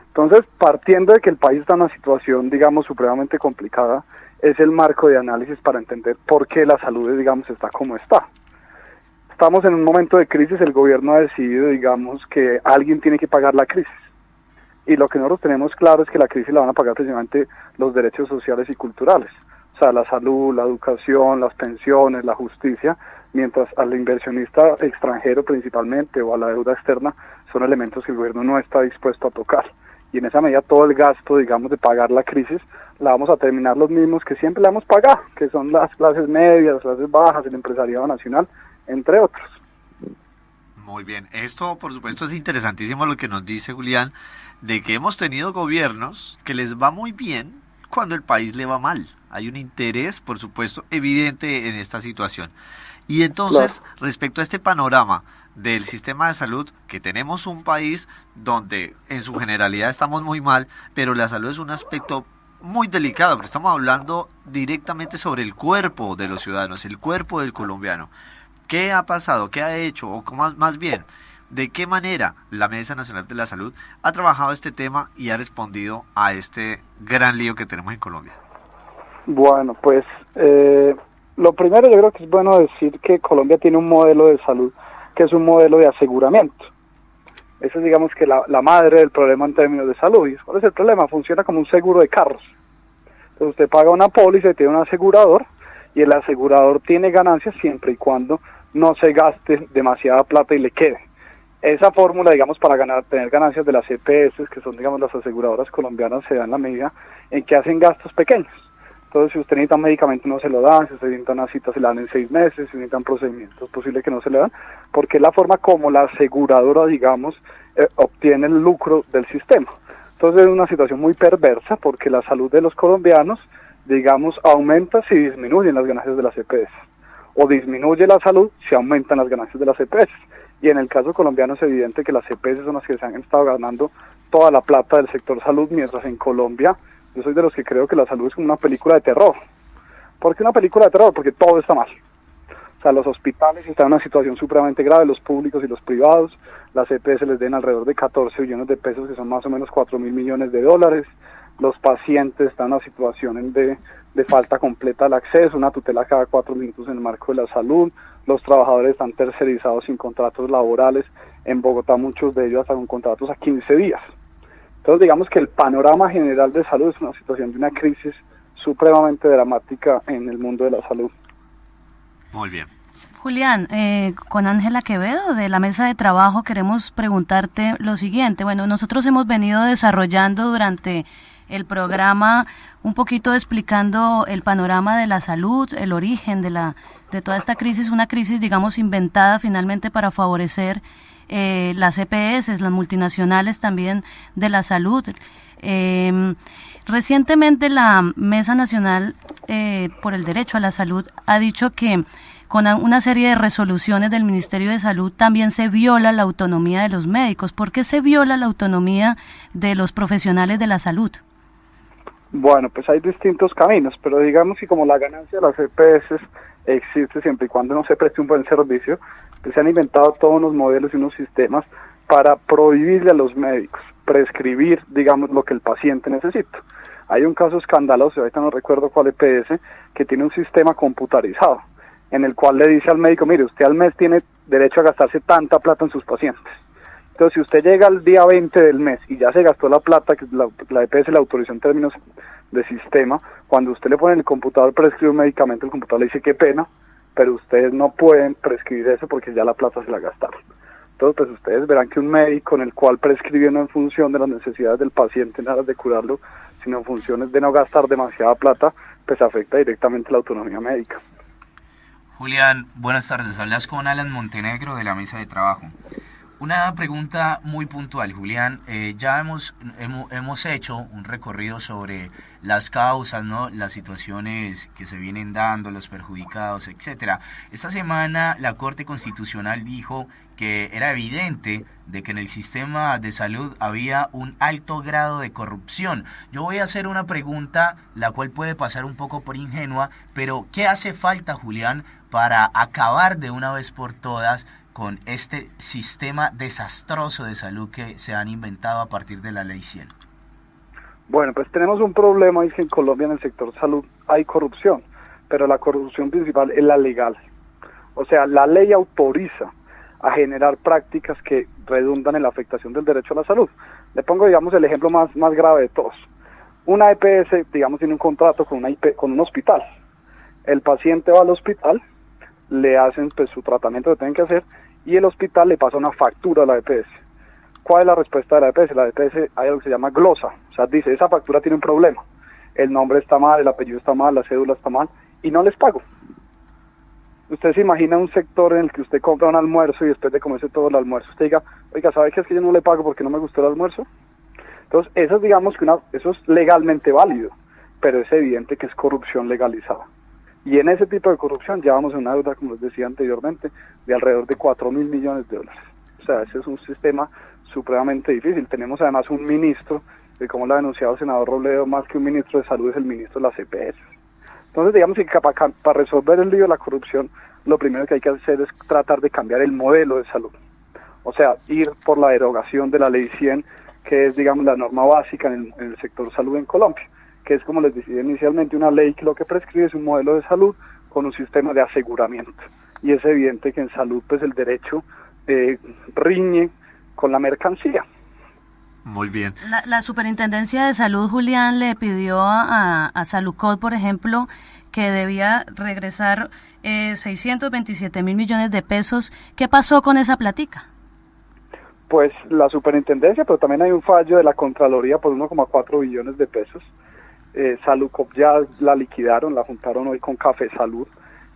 S8: Entonces, partiendo de que el país está en una situación, digamos, supremamente complicada, es el marco de análisis para entender por qué la salud, digamos, está como está. Estamos en un momento de crisis, el gobierno ha decidido, digamos, que alguien tiene que pagar la crisis. Y lo que nosotros tenemos claro es que la crisis la van a pagar precisamente los derechos sociales y culturales. O sea, la salud, la educación, las pensiones, la justicia, mientras al inversionista extranjero principalmente o a la deuda externa son elementos que el gobierno no está dispuesto a tocar. Y en esa medida todo el gasto, digamos, de pagar la crisis, la vamos a terminar los mismos que siempre la hemos pagado, que son las clases medias, las clases bajas, el empresariado nacional, entre otros.
S4: Muy bien, esto por supuesto es interesantísimo lo que nos dice Julián, de que hemos tenido gobiernos que les va muy bien cuando el país le va mal. Hay un interés, por supuesto, evidente en esta situación. Y entonces, claro, respecto a este panorama del sistema de salud, que tenemos un país donde en su generalidad estamos muy mal, pero la salud es un aspecto muy delicado, porque estamos hablando directamente sobre el cuerpo de los ciudadanos, el cuerpo del colombiano. ¿Qué ha pasado? ¿Qué ha hecho? O más bien, ¿de qué manera la Mesa Nacional de la Salud ha trabajado este tema y ha respondido a este gran lío que tenemos en Colombia?
S8: Bueno, pues lo primero yo creo que es bueno decir que Colombia tiene un modelo de salud que es un modelo de aseguramiento. Eso es, digamos, que la madre del problema en términos de salud. ¿Y cuál es el problema? Funciona como un seguro de carros. Entonces usted paga una póliza y tiene un asegurador, y el asegurador tiene ganancias siempre y cuando no se gaste demasiada plata y le quede. Esa fórmula, digamos, para tener ganancias de las EPS, que son, digamos, las aseguradoras colombianas, se da en la medida en que hacen gastos pequeños. Entonces, si usted necesita un medicamento, no se lo dan; si usted necesita una cita, se la dan en 6 meses; si necesitan procedimientos, es posible que no se le dan, porque es la forma como la aseguradora, digamos, obtiene el lucro del sistema. Entonces, es una situación muy perversa, porque la salud de los colombianos, digamos, aumenta si disminuyen las ganancias de las EPS, o disminuye la salud si aumentan las ganancias de las EPS. Y en el caso colombiano es evidente que las EPS son las que se han estado ganando toda la plata del sector salud, mientras en Colombia yo soy de los que creo que la salud es como una película de terror. ¿Por qué una película de terror? Porque todo está mal. O sea, los hospitales están en una situación supremamente grave, los públicos y los privados. Las EPS les den alrededor de 14 billones de pesos, que son más o menos 4.000 millones de dólares. Los pacientes están en una situación de falta completa del acceso, una tutela cada 4 minutos en el marco de la salud. Los trabajadores están tercerizados sin contratos laborales. En Bogotá muchos de ellos hasta con contratos a 15 días. Entonces, digamos que el panorama general de salud es una situación de una crisis supremamente dramática en el mundo de la salud.
S4: Muy bien.
S3: Julián, con Ángela Quevedo de la Mesa de Trabajo queremos preguntarte lo siguiente. Bueno, nosotros hemos venido desarrollando durante el programa un poquito explicando el panorama de la salud, el origen de toda esta crisis, una crisis, digamos, inventada finalmente para favorecer las EPS, las multinacionales también de la salud. Recientemente la Mesa Nacional por el Derecho a la Salud ha dicho que con una serie de resoluciones del Ministerio de Salud también se viola la autonomía de los médicos. ¿Por qué se viola la autonomía de los profesionales de la salud?
S8: Bueno, pues hay distintos caminos, pero digamos que como la ganancia de las EPS existe siempre y cuando no se preste un buen servicio, pues se han inventado todos unos modelos y unos sistemas para prohibirle a los médicos prescribir, digamos, lo que el paciente necesita. Hay un caso escandaloso, ahorita no recuerdo cuál EPS, que tiene un sistema computarizado, en el cual le dice al médico: mire, usted al mes tiene derecho a gastarse tanta plata en sus pacientes. Entonces, si usted llega al día 20 del mes y ya se gastó la plata que la EPS le autorizó en términos de sistema, cuando usted le pone en el computador prescribe un medicamento, el computador le dice: qué pena, pero ustedes no pueden prescribir eso porque ya la plata se la gastaron. Entonces, pues ustedes verán que un médico en el cual prescribe no en función de las necesidades del paciente, en aras de curarlo, sino en funciones de no gastar demasiada plata, pues afecta directamente la autonomía médica.
S5: Julián, buenas tardes. Hablas con Alan Montenegro de la Mesa de Trabajo. Una pregunta muy puntual, Julián. Ya hemos hecho un recorrido sobre las causas, ¿no? Las situaciones que se vienen dando, los perjudicados, etcétera. Esta semana la Corte Constitucional dijo que era evidente de que en el sistema de salud había un alto grado de corrupción. Yo voy a hacer una pregunta, la cual puede pasar un poco por ingenua, pero ¿qué hace falta, Julián, para acabar de una vez por todas con este sistema desastroso de salud que se han inventado a partir de la Ley 100?
S8: Bueno, pues tenemos un problema, es que en Colombia en el sector salud hay corrupción, pero la corrupción principal es la legal. O sea, la ley autoriza a generar prácticas que redundan en la afectación del derecho a la salud. Le pongo, digamos, el ejemplo más grave de todos. Una EPS, digamos, tiene un contrato con un hospital. El paciente va al hospital, le hacen pues su tratamiento que tienen que hacer y el hospital le pasa una factura a la EPS. ¿Cuál es la respuesta de la EPS? La EPS hay algo que se llama glosa, o sea, dice, esa factura tiene un problema, el nombre está mal, el apellido está mal, la cédula está mal, y no les pago. Usted se imagina un sector en el que usted compra un almuerzo y después de comerse todo el almuerzo, usted diga, oiga, ¿sabe qué es que yo no le pago porque no me gustó el almuerzo? Entonces, eso digamos que eso es legalmente válido, pero es evidente que es corrupción legalizada. Y en ese tipo de corrupción llevamos una deuda, como les decía anteriormente, de alrededor de 4.000 millones de dólares. O sea, ese es un sistema supremamente difícil. Tenemos además un ministro, que como lo ha denunciado el senador Robledo, más que un ministro de salud es el ministro de las EPS. Entonces, digamos que para resolver el lío de la corrupción, lo primero que hay que hacer es tratar de cambiar el modelo de salud. O sea, ir por la derogación de la Ley 100, que es, digamos, la norma básica en el sector salud en Colombia, que es, como les decía inicialmente, una ley que lo que prescribe es un modelo de salud con un sistema de aseguramiento. Y es evidente que en salud, pues el derecho riñe con la mercancía.
S4: Muy bien.
S3: La Superintendencia de Salud, Julián, le pidió a Saludcot, por ejemplo, que debía regresar 627.000 millones de pesos. ¿Qué pasó con esa platica?
S8: Pues la superintendencia, pero también hay un fallo de la Contraloría por 1,4 billones de pesos. Saludcop ya la liquidaron, la juntaron hoy con Café Salud,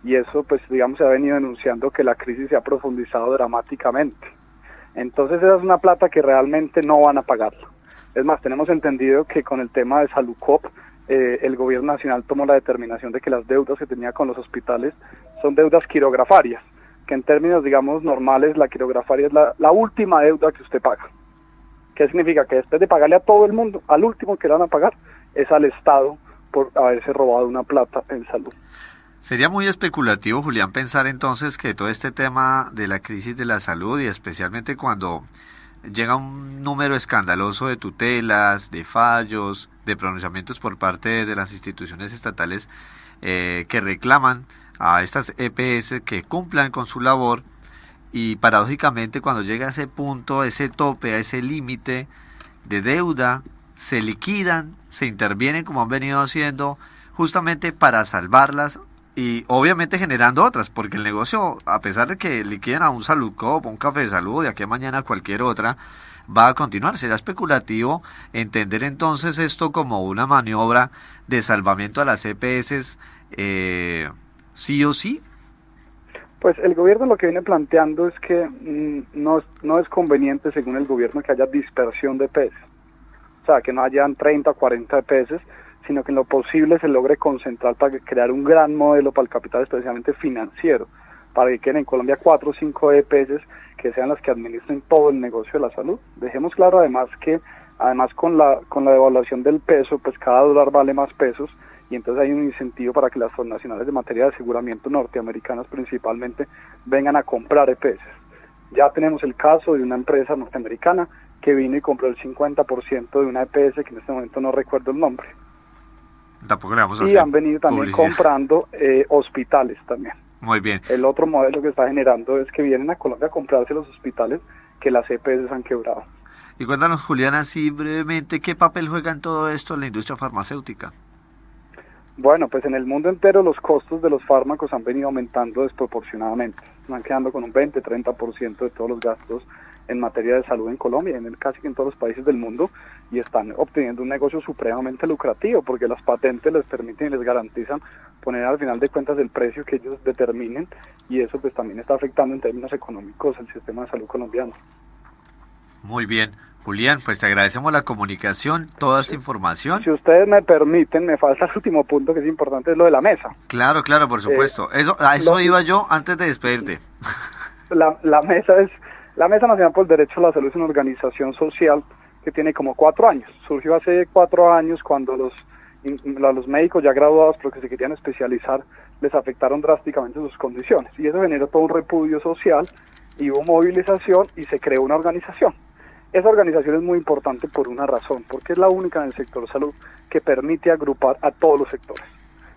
S8: y eso pues digamos se ha venido denunciando que la crisis se ha profundizado dramáticamente. Entonces esa es una plata que realmente no van a pagarla. Es más, tenemos entendido que con el tema de Saludcop, el gobierno nacional tomó la determinación de que las deudas que tenía con los hospitales son deudas quirografarias, que en términos, digamos, normales, la quirografaria es la última deuda que usted paga. ¿Qué significa? Que después de pagarle a todo el mundo, al último que le van a pagar es al Estado por haberse robado una plata en salud.
S4: Sería muy especulativo, Julián, pensar entonces que todo este tema de la crisis de la salud, y especialmente cuando llega un número escandaloso de tutelas, de fallos, de pronunciamientos por parte de las instituciones estatales que reclaman a estas EPS que cumplan con su labor, y paradójicamente cuando llega a ese punto, a ese tope, a ese límite de deuda, se liquidan, se intervienen como han venido haciendo justamente para salvarlas y obviamente generando otras, porque el negocio, a pesar de que liquiden a un Saludcop, un Café de Salud, de aquí a mañana cualquier otra, va a continuar. Será especulativo entender entonces esto como una maniobra de salvamiento a las EPS, sí o sí.
S8: Pues el gobierno lo que viene planteando es que no es conveniente, según el gobierno, que haya dispersión de EPS. O sea, que no hayan 30 o 40 EPS, sino que en lo posible se logre concentrar para crear un gran modelo para el capital, especialmente financiero, para que queden en Colombia 4 o 5 EPS que sean las que administren todo el negocio de la salud. Dejemos claro además que con la devaluación del peso, pues cada dólar vale más pesos, y entonces hay un incentivo para que las transnacionales de materia de aseguramiento norteamericanas principalmente vengan a comprar EPS. Ya tenemos el caso de una empresa norteamericana que vino y compró el 50% de una EPS que en este momento no recuerdo el nombre.
S4: Tampoco le vamos a
S8: y han venido también comprando hospitales también.
S4: Muy bien.
S8: El otro modelo que está generando es que vienen a Colombia a comprarse los hospitales que las EPS han quebrado.
S4: Y cuéntanos, Julián, así brevemente, ¿qué papel juega en todo esto la industria farmacéutica?
S8: Bueno, pues en el mundo entero los costos de los fármacos han venido aumentando desproporcionadamente. Van quedando con un 20-30% de todos los gastos en materia de salud en Colombia, casi en todos los países del mundo, y están obteniendo un negocio supremamente lucrativo, porque las patentes les permiten y les garantizan poner al final de cuentas el precio que ellos determinen, y eso pues también está afectando en términos económicos el sistema de salud colombiano.
S4: Muy bien, Julián, pues te agradecemos la comunicación, toda esta información.
S8: Si ustedes me permiten, me falta el último punto que es importante, es lo de la mesa.
S4: Claro, por supuesto. A eso iba yo antes de despedirte.
S8: La Mesa Nacional por el Derecho a la Salud es una organización social que tiene como 4 años. Surgió hace 4 años cuando los médicos ya graduados, pero que se querían especializar, les afectaron drásticamente sus condiciones. Y eso generó todo un repudio social, y hubo movilización y se creó una organización. Esa organización es muy importante por una razón, porque es la única en el sector salud que permite agrupar a todos los sectores.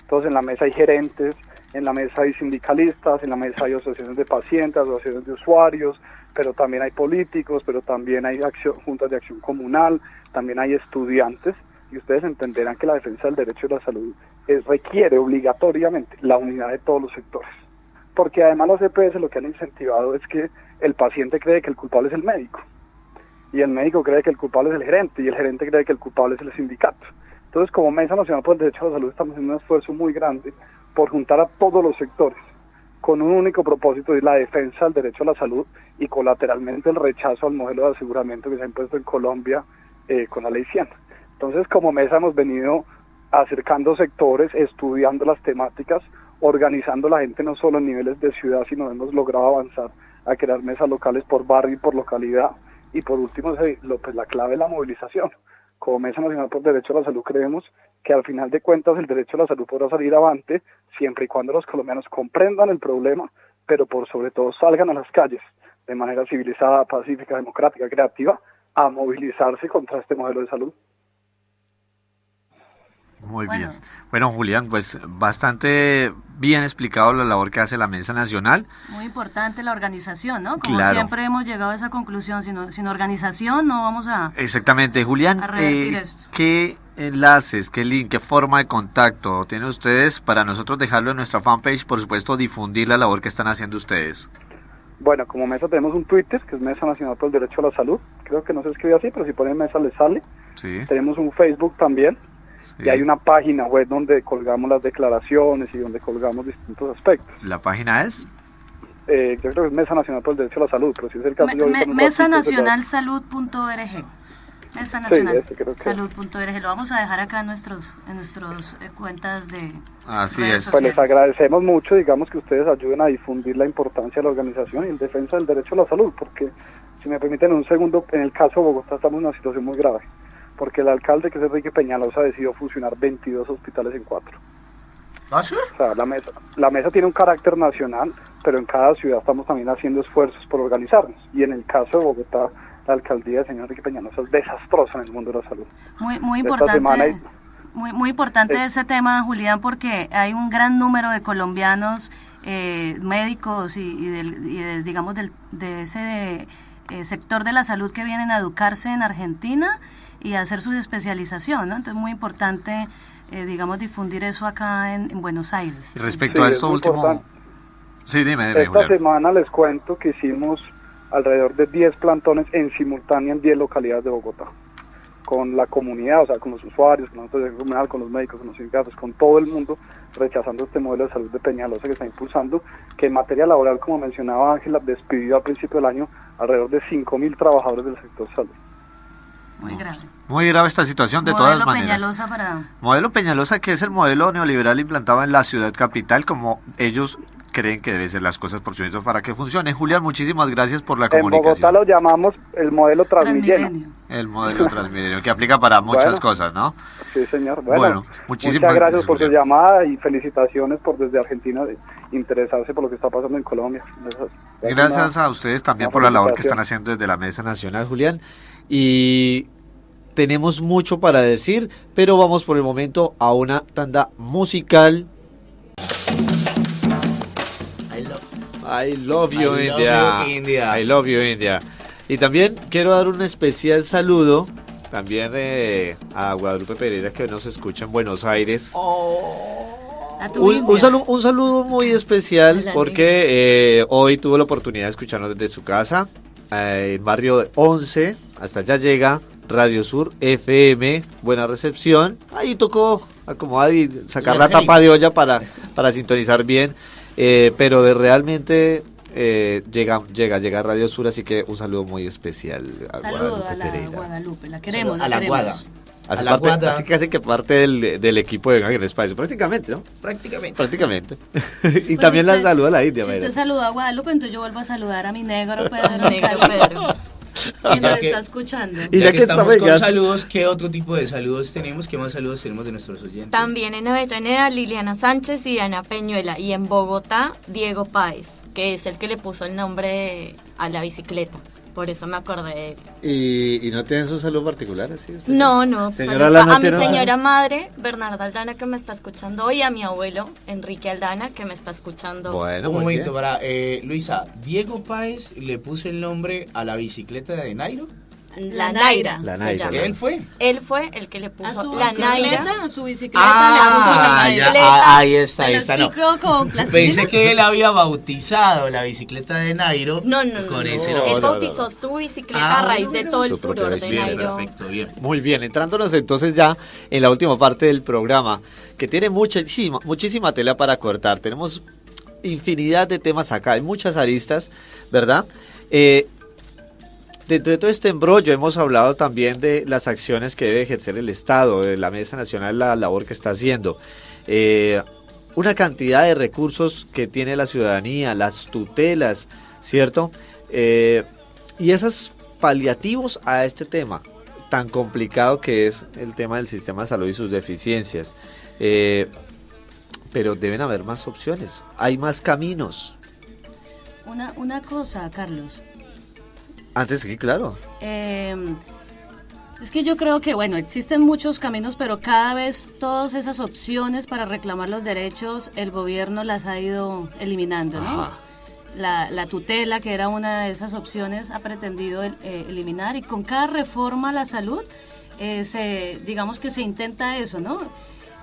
S8: Entonces en la mesa hay gerentes, en la mesa hay sindicalistas, en la mesa hay asociaciones de pacientes, asociaciones de usuarios, pero también hay políticos, pero también hay juntas de acción comunal, también hay estudiantes, y ustedes entenderán que la defensa del derecho de la salud requiere obligatoriamente la unidad de todos los sectores. porque además las EPS lo que han incentivado es que el paciente cree que el culpable es el médico, y el médico cree que el culpable es el gerente, y el gerente cree que el culpable es el sindicato. Entonces, como Mesa Nacional por el Derecho a la Salud, estamos haciendo un esfuerzo muy grande por juntar a todos los sectores con un único propósito, y la defensa del derecho a la salud, y colateralmente el rechazo al modelo de aseguramiento que se ha impuesto en Colombia con la Ley 100. Entonces, como Mesa hemos venido acercando sectores, estudiando las temáticas, organizando la gente no solo en niveles de ciudad, sino hemos logrado avanzar a crear mesas locales por barrio y por localidad. Y por último, pues la clave es la movilización. Como Mesa Nacional por Derecho a la Salud creemos que al final de cuentas el derecho a la salud podrá salir avante siempre y cuando los colombianos comprendan el problema, pero por sobre todo salgan a las calles de manera civilizada, pacífica, democrática, creativa, a movilizarse contra este modelo de salud.
S4: Muy bien. Bueno, Julián, pues bastante bien explicado la labor que hace la Mesa Nacional.
S3: Muy importante la organización, ¿no? Como
S4: Claro.
S3: siempre hemos llegado a esa conclusión, sin organización no vamos a...
S4: Exactamente, Julián,
S3: a revertir esto.
S4: ¿qué enlaces, qué link, qué forma de contacto tienen ustedes para nosotros dejarlo en nuestra fanpage, por supuesto difundir la labor que están haciendo ustedes?
S8: Bueno, como Mesa tenemos un Twitter, que es Mesa Nacional por el Derecho a la Salud, creo que no se escribe así, pero si ponen Mesa les sale.
S4: Sí.
S8: Tenemos un Facebook también,
S4: Sí.
S8: y hay una página web donde colgamos las declaraciones y donde colgamos distintos aspectos.
S4: ¿La página es?
S8: Yo creo que es Mesa Nacional por el Derecho a la Salud, pero si es el caso... yo ahorita en un ratito se lo-
S3: Mesanacionalsalud.org. Mesanacionalsalud.org. Lo vamos a dejar acá en nuestros cuentas de
S4: Así
S3: redes
S4: es.
S8: Pues les
S3: sociales.
S8: agradecemos mucho, digamos, que ustedes ayuden a difundir la importancia de la organización y en defensa del derecho a la salud, porque, si me permiten un segundo, en el caso de Bogotá estamos en una situación muy grave, porque el alcalde, que es Enrique Peñalosa, decidió fusionar 22 hospitales en 4.
S5: ¿Ah, sí?
S8: O sea, la mesa tiene un carácter nacional, pero en cada ciudad estamos también haciendo esfuerzos por organizarnos, y en el caso de Bogotá, la alcaldía del señor Enrique Peñalosa es desastrosa en el mundo de la salud.
S3: Muy
S8: Esta semana
S3: importante. Muy importante ese tema, Julián, porque hay un gran número de colombianos médicos digamos de ese sector de la salud que vienen a educarse en Argentina y a hacer su especialización, ¿no? Entonces muy importante, digamos, difundir eso acá en Buenos Aires.
S4: Y respecto
S8: Sí,
S4: a
S8: es
S4: esto
S8: muy
S4: último...
S8: importante.
S4: Sí, dime,
S8: Esta
S4: Julián.
S8: semana les cuento que hicimos alrededor de 10 plantones en simultáneo en 10 localidades de Bogotá, con la comunidad, o sea, con los usuarios, con nosotros de comunidad, con los médicos, con los sindicatos, con todo el mundo, rechazando este modelo de salud de Peñalosa que está impulsando, que en materia laboral, como mencionaba Ángela, despidió al principio del año alrededor de 5.000 trabajadores del sector salud.
S3: Muy grave.
S4: Muy grave esta situación de
S3: Modelo
S4: todas maneras.
S3: Peñalosa para...
S4: Modelo Peñalosa, que es el modelo neoliberal implantado en la ciudad capital, como ellos creen que deben ser las cosas por su dentro para que funcione. Julián, muchísimas gracias por la
S8: En Bogotá
S4: comunicación.
S8: lo llamamos el modelo Transmilenio.
S4: El modelo Transmilenio, que aplica para muchas
S8: Bueno.
S4: cosas, ¿no?
S8: Sí, señor.
S4: Bueno, muchísimas
S8: muchas gracias por su
S4: Julián.
S8: llamada y felicitaciones por desde Argentina de interesarse por lo que está pasando en Colombia.
S4: Gracias a ustedes también
S8: una
S4: por la labor que están
S8: felicitación.
S4: haciendo desde la Mesa Nacional, Julián. Y tenemos mucho para decir, pero vamos por el momento a una tanda musical. I love you,
S5: I love
S4: India.
S5: you, India.
S4: I love you, India. Y también quiero dar un especial saludo también a Guadalupe Pereira, que nos escucha en Buenos Aires.
S3: A tu India.
S4: Un saludo muy especial
S6: Hola,
S4: porque hoy tuvo la oportunidad de escucharnos desde su casa, en barrio 11, hasta allá llega Radio Sur FM, buena recepción. Ahí tocó acomodar y sacar la tapa de olla para sintonizar bien, pero realmente llega Radio Sur, así que un saludo muy especial a
S3: Saludo a la
S4: Pereira.
S3: Guadalupe, la queremos.
S5: A la
S3: queremos.
S5: Guada.
S4: Hace
S5: A la
S4: parte,
S5: Guada.
S4: así que hace que parte del equipo de Venga que no es País, prácticamente, ¿no?
S5: Prácticamente.
S4: Prácticamente. Y
S3: Pues
S4: también la
S3: usted-
S4: saluda a la India.
S3: Si
S4: Mayra.
S3: usted saludó a Guadalupe, entonces yo vuelvo a saludar a mi negro Pedro,
S6: Negro
S3: Cali,
S6: Pedro.
S3: que nos
S5: Ya que-
S3: está escuchando.
S4: Y
S5: Ya
S4: ya
S5: que
S4: que
S5: estamos
S4: estamos
S5: con
S4: ya-
S5: saludos, ¿qué otro tipo de saludos tenemos? ¿Qué más saludos tenemos de nuestros oyentes?
S6: También en Avellaneda, Liliana Sánchez y Diana Peñuela. Y en Bogotá, Diego Páez, que es el que le puso el nombre a la bicicleta. Por eso me acordé de él.
S4: ¿Y no tienes un saludo particular así? especial?
S6: No.
S4: Señora
S6: solo
S4: Aldana,
S6: a mi
S4: ¿tiene-
S6: señora madre, Bernarda Aldana, que me está escuchando hoy, y a mi abuelo, Enrique Aldana, que me está escuchando.
S4: Bueno,
S5: Un
S4: muy
S5: momento,
S4: bien.
S5: para Luisa, ¿Diego Páez le puso el nombre a la bicicleta de Nairo?
S6: La Naira.
S4: La
S6: se
S4: Naira.
S6: llama.
S5: ¿Él fue?
S6: Él fue el que le puso
S3: A su
S6: la Naira.
S3: bicicleta, a su bicicleta le puso la
S5: Ah,
S3: Naira.
S5: ya, ahí está,
S3: Se
S5: ahí
S3: lo
S5: está. No.
S3: explicó con plastilina.
S5: Pensé que él había bautizado la bicicleta de Nairo.
S6: No,
S5: Con
S6: no.
S5: ese
S4: No,
S5: nombre.
S6: Él
S4: no,
S6: bautizó
S4: no.
S6: su bicicleta a raíz de todo el
S4: Su propia
S6: furor de
S5: Bien,
S6: Nairo.
S5: perfecto, bien.
S4: Muy bien, entrándonos entonces ya en la última parte del programa, que tiene muchísima tela para cortar. Tenemos infinidad de temas acá, hay muchas aristas, ¿verdad? Dentro de todo este embrollo hemos hablado también de las acciones que debe ejercer el Estado, de la Mesa Nacional, la labor que está haciendo. Una cantidad de recursos que tiene la ciudadanía, las tutelas, ¿cierto? Y esos paliativos a este tema tan complicado que es el tema del sistema de salud y sus deficiencias. Pero deben haber más opciones, hay más caminos.
S3: Una cosa, Carlos.
S4: Antes sí, claro.
S3: Es que yo creo que, bueno, existen muchos caminos, pero cada vez todas esas opciones para reclamar los derechos, el gobierno las ha ido eliminando, ¿no?
S4: Ajá.
S3: La tutela, que era una de esas opciones, ha pretendido eliminar, y con cada reforma a la salud, digamos que se intenta eso, ¿no?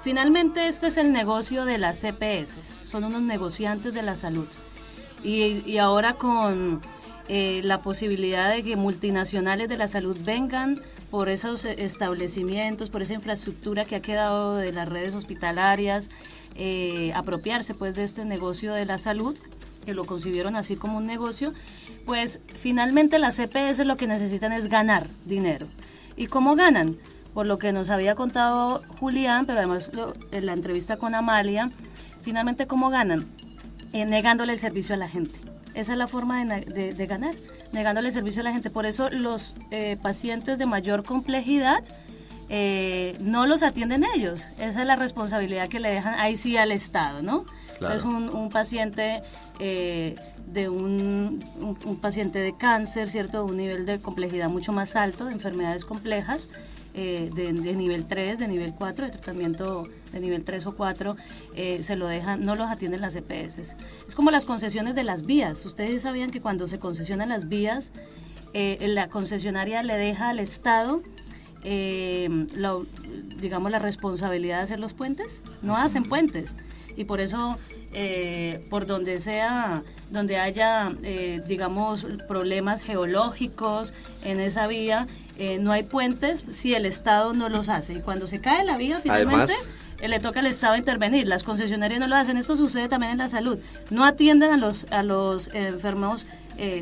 S3: Finalmente este es el negocio de las CPS, son unos negociantes de la salud. Y ahora con la posibilidad de que multinacionales de la salud vengan por esos establecimientos, por esa infraestructura que ha quedado de las redes hospitalarias, apropiarse pues de este negocio de la salud, que lo concibieron así como un negocio, pues finalmente las CPS lo que necesitan es ganar dinero. ¿Y cómo ganan? Por lo que nos había contado Julián, pero además en la entrevista con Amalia, finalmente ¿cómo ganan? Negándole el servicio a la gente. Esa es la forma de ganar, negándole el servicio a la gente. Por eso los pacientes de mayor complejidad no los atienden ellos. Esa es la responsabilidad que le dejan ahí sí al Estado, ¿no?
S4: Claro.
S3: Entonces un paciente de un paciente de cáncer, ¿cierto? Un nivel de complejidad mucho más alto, de enfermedades complejas, de nivel 3, de nivel 4, de tratamiento de nivel 3 o 4, se lo dejan, no los atienden las EPS. Es como las concesiones de las vías. Ustedes sabían que cuando se concesionan las vías, la concesionaria le deja al Estado digamos la responsabilidad de hacer los puentes. No hacen puentes, y por eso por donde sea, donde haya digamos problemas geológicos en esa vía, no hay puentes si el Estado no los hace, y cuando se cae la vía finalmente
S4: Además,
S3: le toca al Estado intervenir. Las concesionarias no lo hacen. Esto sucede también en la salud, no atienden a los enfermos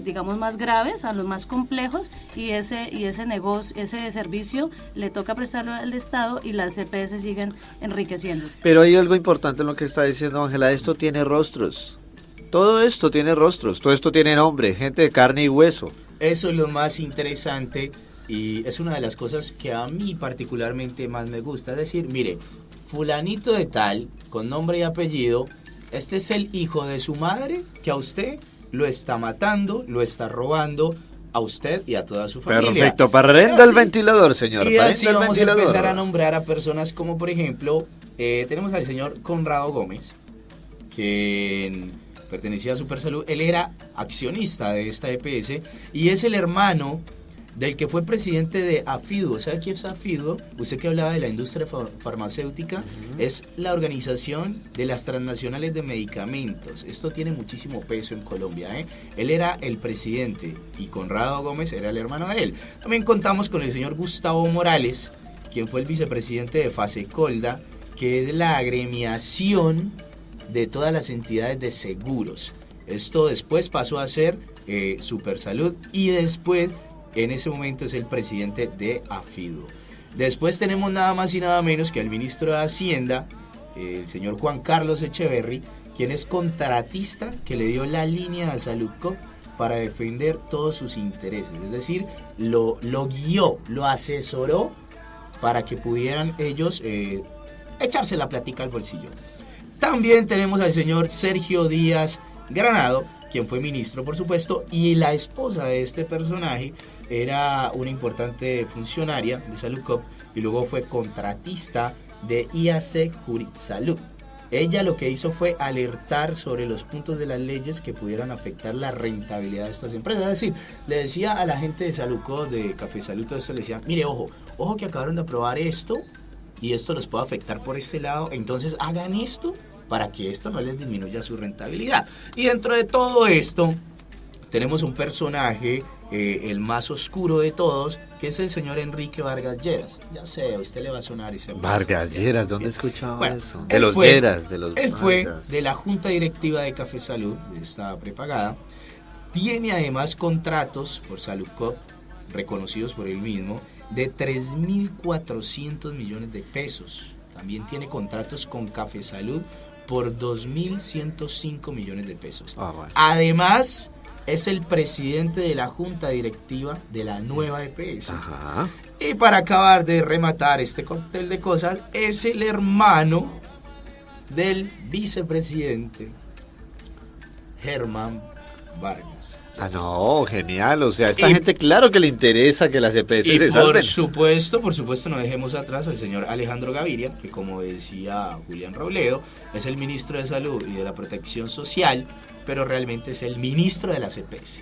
S3: digamos más graves, a los más complejos, y ese negocio, ese servicio le toca prestarlo al Estado, y las CPS siguen enriqueciendo.
S4: pero hay algo importante en lo que está diciendo Ángela, esto tiene rostros. Todo esto tiene rostros, todo esto tiene nombre, gente de carne y hueso.
S5: Eso es lo más interesante y es una de las cosas que a mí particularmente más me gusta. Es decir, mire, fulanito de tal, con nombre y apellido, este es el hijo de su madre que a usted lo está matando, lo está robando, a usted y a toda su familia.
S4: Perfecto, parrenda el ventilador, señor.
S5: Y así
S4: Parrenda el
S5: vamos a
S4: ventilador.
S5: empezar a nombrar a personas como, por ejemplo, tenemos al señor Conrado Gómez, que pertenecía a Supersalud. Él era accionista de esta EPS y es el hermano del que fue presidente de AFIDO. ¿Sabe qué es AFIDO? Usted que hablaba de la industria farmacéutica, es la organización de las transnacionales de medicamentos. Esto tiene muchísimo peso en Colombia, ¿eh? Él era el presidente y Conrado Gómez era el hermano de él. También contamos con el señor Gustavo Morales, quien fue el vicepresidente de Fasecolda, que es la agremiación de todas las entidades de seguros. Esto después pasó a ser Supersalud y después, en ese momento, es el presidente de AFIDO. Después tenemos nada más y nada menos que al ministro de Hacienda, el señor Juan Carlos Echeverry, quien es contratista que le dio la línea a Saludco para defender todos sus intereses. Es decir, lo guió, lo asesoró para que pudieran ellos echarse la platica al bolsillo. También tenemos al señor Sergio Díaz Granado, quien fue ministro, por supuesto, y la esposa de este personaje era una importante funcionaria de Saludcop y luego fue contratista de IAC Jurit Salud. Ella lo que hizo fue alertar sobre los puntos de las leyes que pudieran afectar la rentabilidad de estas empresas. Es decir, le decía a la gente de Saluco, de Café Salud, todo esto, le decía, mire, ojo que acabaron de aprobar esto y esto los puede afectar por este lado, entonces hagan esto para que esto no les disminuya su rentabilidad. Y dentro de todo esto tenemos un personaje, el más oscuro de todos, que es el señor Enrique Vargas Lleras. Ya sé, a usted le va a sonar ese
S4: Vargas Lleras, ¿dónde escuchaba eso?
S5: Él fue
S4: Vargas.
S5: De la Junta Directiva de Café Salud, está prepagada. Tiene además contratos por Saludcop, reconocidos por él mismo, de 3.400 millones de pesos. También tiene contratos con Café Salud por 2.105 millones de pesos.
S4: Bueno.
S5: Además, es el presidente de la junta directiva de la nueva EPS.
S4: Ajá.
S5: Y para acabar de rematar este cóctel de cosas, es el hermano del vicepresidente Germán Vargas.
S4: No, genial, o sea, esta gente claro que le interesa que las EPS se salven.
S5: Por supuesto, no dejemos atrás al señor Alejandro Gaviria, que como decía Julián Robledo, es el ministro de Salud y de la Protección Social, pero realmente es el ministro de las EPS.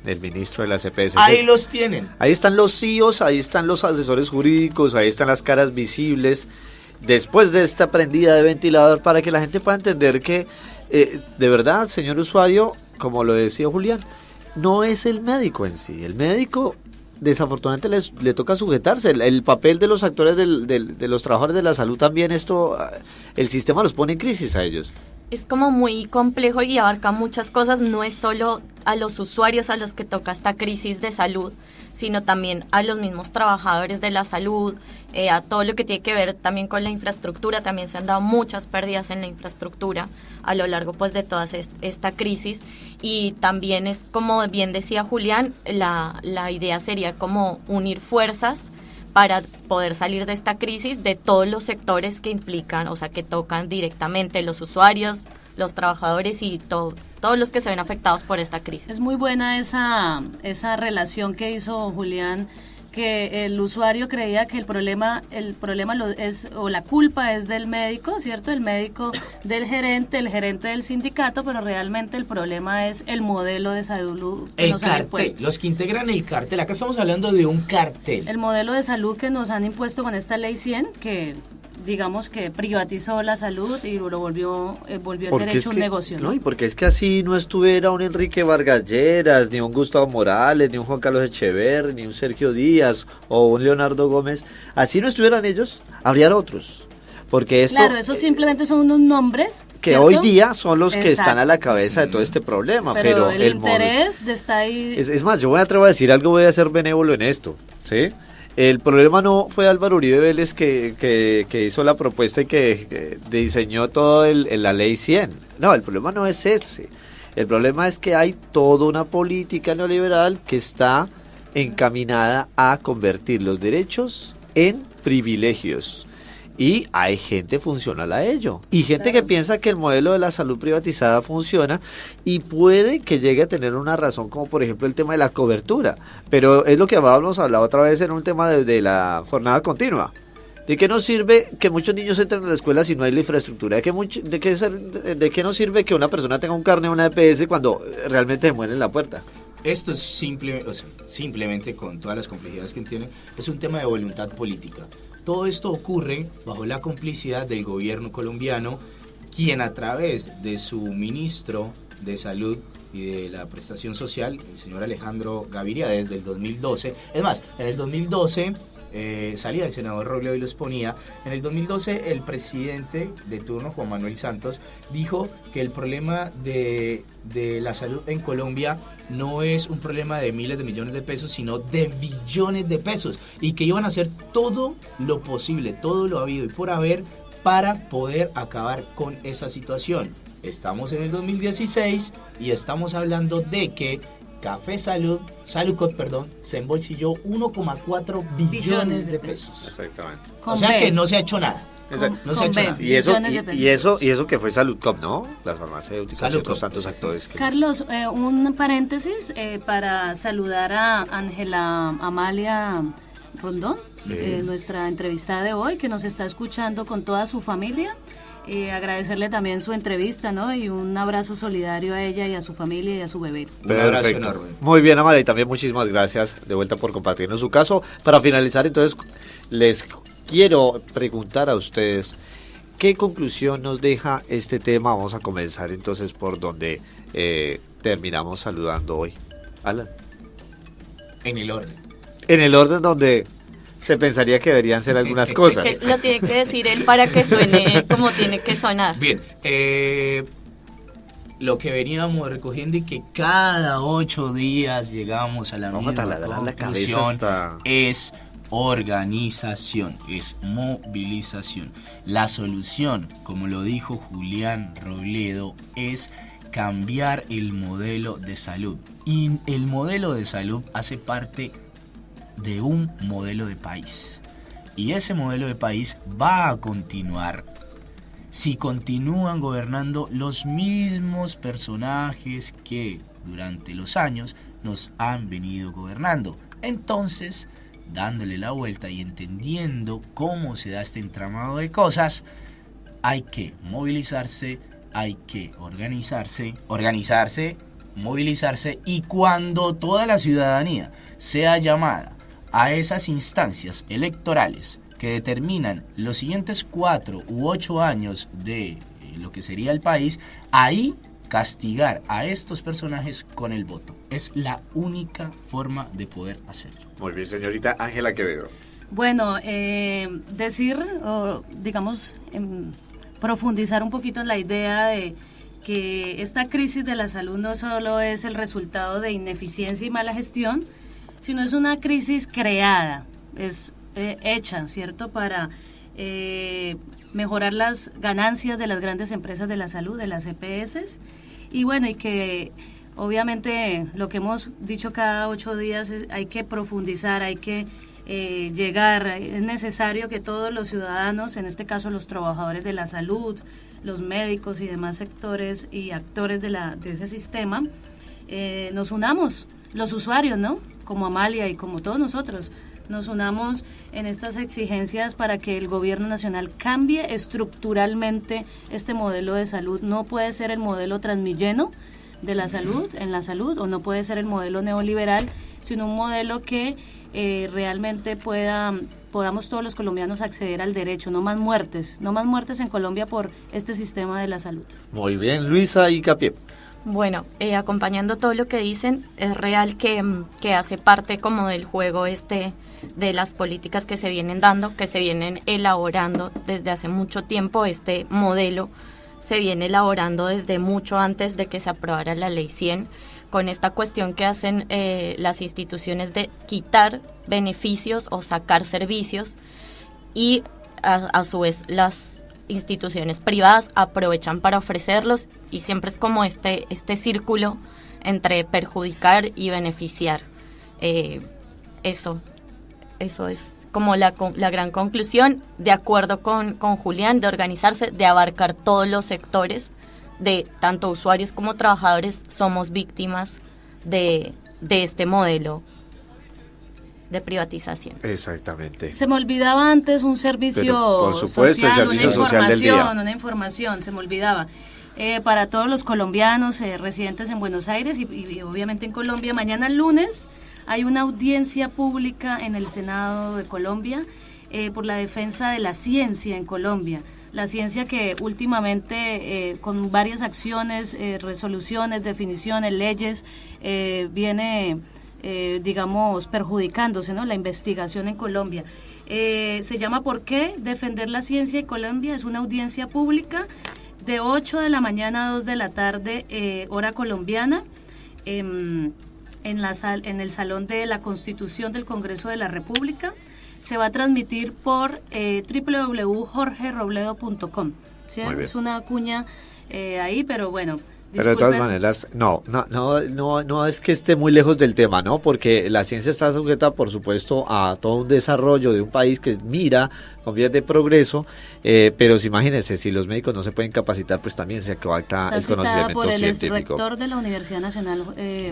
S4: El ministro de las EPS.
S5: Ahí los tienen.
S4: Ahí están los CEOs, ahí están los asesores jurídicos, ahí están las caras visibles. Después de esta prendida de ventilador, para que la gente pueda entender que, de verdad, señor usuario, como lo decía Julián, no es el médico en sí. El médico, desafortunadamente, le toca sujetarse. El papel de los actores de los trabajadores de la salud también, el sistema los pone en crisis a ellos.
S6: Es como muy complejo y abarca muchas cosas, no es solo a los usuarios a los que toca esta crisis de salud, sino también a los mismos trabajadores de la salud, a todo lo que tiene que ver también con la infraestructura. También se han dado muchas pérdidas en la infraestructura a lo largo pues de toda esta crisis, y también es, como bien decía Julián, la idea sería como unir fuerzas para poder salir de esta crisis de todos los sectores que implican, o sea, que tocan directamente los usuarios, los trabajadores y todos los que se ven afectados por esta crisis.
S3: Es muy buena esa relación que hizo Julián, que el usuario creía que el problema o la culpa es del médico, ¿cierto? El médico del gerente, el gerente del sindicato, pero realmente el problema es el modelo de salud que nos han impuesto.
S5: Los que integran el cartel, acá estamos hablando de un cartel.
S3: El modelo de salud que nos han impuesto con esta ley 100, que digamos que privatizó la salud y lo volvió el derecho un negocio.
S4: No, y porque es que así no estuviera un Enrique Vargas Lleras, ni un Gustavo Morales, ni un Juan Carlos Echeverri, ni un Sergio Díaz o un Leonardo Gómez, así no estuvieran ellos, habría otros. Porque esto,
S3: claro, esos simplemente son unos nombres
S4: que
S3: ¿cierto?
S4: Hoy día son los que
S3: Exacto.
S4: están a la cabeza de todo este problema. Pero
S3: el interés de estar ahí...
S4: Es más, yo me atrevo a decir algo, voy a ser benévolo en esto, ¿sí? El problema no fue Álvaro Uribe Vélez que hizo la propuesta y que diseñó todo la ley 100. No, el problema no es ese. El problema es que hay toda una política neoliberal que está encaminada a convertir los derechos en privilegios. Y hay gente funcional a ello. Y gente que piensa que el modelo de la salud privatizada funciona y puede que llegue a tener una razón, como por ejemplo el tema de la cobertura. Pero es lo que hablábamos la otra vez en un tema de la jornada continua. ¿De qué nos sirve que muchos niños entren a la escuela si no hay la infraestructura? ¿De qué nos sirve que una persona tenga un carnet o una EPS cuando realmente se muere en la puerta?
S5: Esto es simplemente, con todas las complejidades que tiene, es un tema de voluntad política. Todo esto ocurre bajo la complicidad del gobierno colombiano, quien a través de su ministro de Salud y de la Prestación Social, el señor Alejandro Gaviria, desde el 2012, es más, en el 2012 salía el senador Robledo y los ponía. En el 2012 el presidente de turno, Juan Manuel Santos, dijo que el problema de la salud en Colombia no es un problema de miles de millones de pesos, sino de billones de pesos, y que iban a hacer todo lo posible, todo lo habido y por haber para poder acabar con esa situación. Estamos en el 2016 y estamos hablando de que Café Saludcop, se embolsilló 1,4 billones de pesos.
S4: Exactamente.
S5: O sea que no se ha hecho nada. No se ha hecho nada.
S4: Y eso que fue Saludcop, ¿no? Las farmacéuticas y otros tantos actores.
S3: Carlos, un paréntesis para saludar a Ángela Amalia Rondón, nuestra entrevistada de hoy, que nos está escuchando con toda su familia agradecerle también su entrevista, ¿no? Y un abrazo solidario a ella y a su familia y a su bebé.
S5: Un abrazo
S4: Perfecto.
S5: enorme.
S4: Muy bien, Amalia, y también muchísimas gracias de vuelta por compartirnos su caso. Para finalizar, entonces, les quiero preguntar a ustedes, ¿qué conclusión nos deja este tema? Vamos a comenzar entonces por donde terminamos saludando hoy. Alan.
S5: En el orden.
S4: En el orden donde se pensaría que deberían ser algunas cosas.
S6: Que lo tiene que decir él para que suene como tiene que sonar.
S5: Bien, lo que veníamos recogiendo y que cada 8 días llegamos a la
S4: Vamos a
S5: misma
S4: taladrar la cabeza
S5: conclusión
S4: hasta...
S5: es organización, es movilización. La solución, como lo dijo Julián Robledo, es cambiar el modelo de salud. Y el modelo de salud hace parte de un modelo de país. Y ese modelo de país va a continuar si continúan gobernando los mismos personajes que durante los años nos han venido gobernando. Entonces, dándole la vuelta y entendiendo cómo se da este entramado de cosas, hay que movilizarse, hay que organizarse, movilizarse, y cuando toda la ciudadanía sea llamada a esas instancias electorales que determinan los siguientes 4 u 8 años de lo que sería el país, ahí castigar a estos personajes con el voto. Es la única forma de poder hacerlo.
S4: Muy bien, señorita Ángela Quevedo.
S3: Bueno, decir, o digamos, profundizar un poquito en la idea de que esta crisis de la salud no solo es el resultado de ineficiencia y mala gestión, sino es una crisis creada, es hecha, ¿cierto?, para mejorar las ganancias de las grandes empresas de la salud, de las EPS, y bueno, y que obviamente lo que hemos dicho cada 8 días es, hay que profundizar, hay que llegar, es necesario que todos los ciudadanos, en este caso los trabajadores de la salud, los médicos y demás sectores y actores de ese sistema, nos unamos, los usuarios, ¿no?, como Amalia y como todos nosotros, nos unamos en estas exigencias para que el gobierno nacional cambie estructuralmente este modelo de salud. No puede ser el modelo transmilleno de la salud, en la salud, o no puede ser el modelo neoliberal, sino un modelo que realmente podamos todos los colombianos acceder al derecho. No más muertes en Colombia por este sistema de la salud.
S4: Muy bien, Luisa Hicapié.
S6: Bueno, acompañando todo lo que dicen, es real que hace parte como del juego de las políticas que se vienen dando, que se vienen elaborando desde hace mucho tiempo. Este modelo se viene elaborando desde mucho antes de que se aprobara la Ley 100, con esta cuestión que hacen las instituciones de quitar beneficios o sacar servicios, y a su vez las instituciones privadas aprovechan para ofrecerlos, y siempre es como este círculo entre perjudicar y beneficiar. Eso es como la gran conclusión, de acuerdo con Julián, de organizarse, de abarcar todos los sectores, de tanto usuarios como trabajadores. Somos víctimas de este modelo de privatización.
S4: Exactamente.
S3: Se me olvidaba antes un servicio
S4: Pero, por supuesto,
S3: social,
S4: el servicio social del día.
S3: una información, se me olvidaba. Para todos los colombianos residentes en Buenos Aires y obviamente en Colombia, mañana lunes hay una audiencia pública en el Senado de Colombia por la defensa de la ciencia en Colombia. La ciencia que últimamente, con varias acciones, resoluciones, definiciones, leyes, viene, digamos, perjudicándose, ¿no?, la investigación en Colombia. Se llama ¿Por qué defender la ciencia en Colombia? Es una audiencia pública de 8 de la mañana a 2 de la tarde, hora colombiana, en el Salón de la Constitución del Congreso de la República. Se va a transmitir por www.jorgerobledo.com. ¿Sí? Es una cuña ahí, pero bueno.
S4: Pero de todas maneras, no es que esté muy lejos del tema, ¿no? Porque la ciencia está sujeta, por supuesto, a todo un desarrollo de un país que mira con vías de progreso, pero imagínense, si los médicos no se pueden capacitar, pues también se acota el conocimiento
S3: por el
S4: científico.
S3: rector de la Universidad Nacional,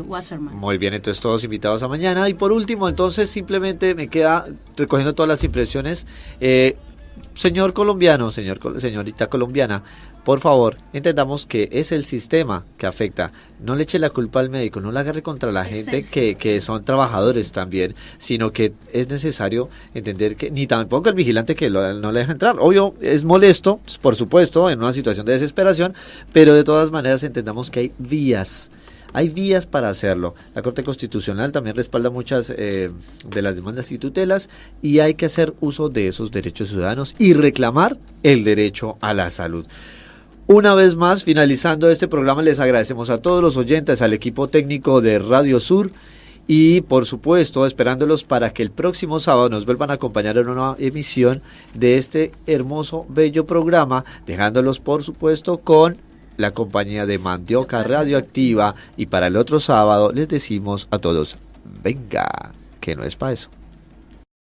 S3: Wasserman.
S4: Muy bien, entonces todos invitados a mañana. Y por último, entonces, simplemente me queda, recogiendo todas las impresiones, señor colombiano, señorita colombiana, por favor, entendamos que es el sistema que afecta. No le eche la culpa al médico, no la agarre contra la gente que son trabajadores también, sino que es necesario entender que, ni tampoco el vigilante que no le deja entrar. Obvio, es molesto, por supuesto, en una situación de desesperación, pero de todas maneras entendamos que hay vías. Hay vías para hacerlo. La Corte Constitucional también respalda muchas de las demandas y tutelas y hay que hacer uso de esos derechos ciudadanos y reclamar el derecho a la salud. Una vez más, finalizando este programa, les agradecemos a todos los oyentes, al equipo técnico de Radio Sur y, por supuesto, esperándolos para que el próximo sábado nos vuelvan a acompañar en una emisión de este hermoso, bello programa, dejándolos, por supuesto, con la compañía de Mandioca Radioactiva. Y para el otro sábado les decimos a todos, venga, que no es para eso.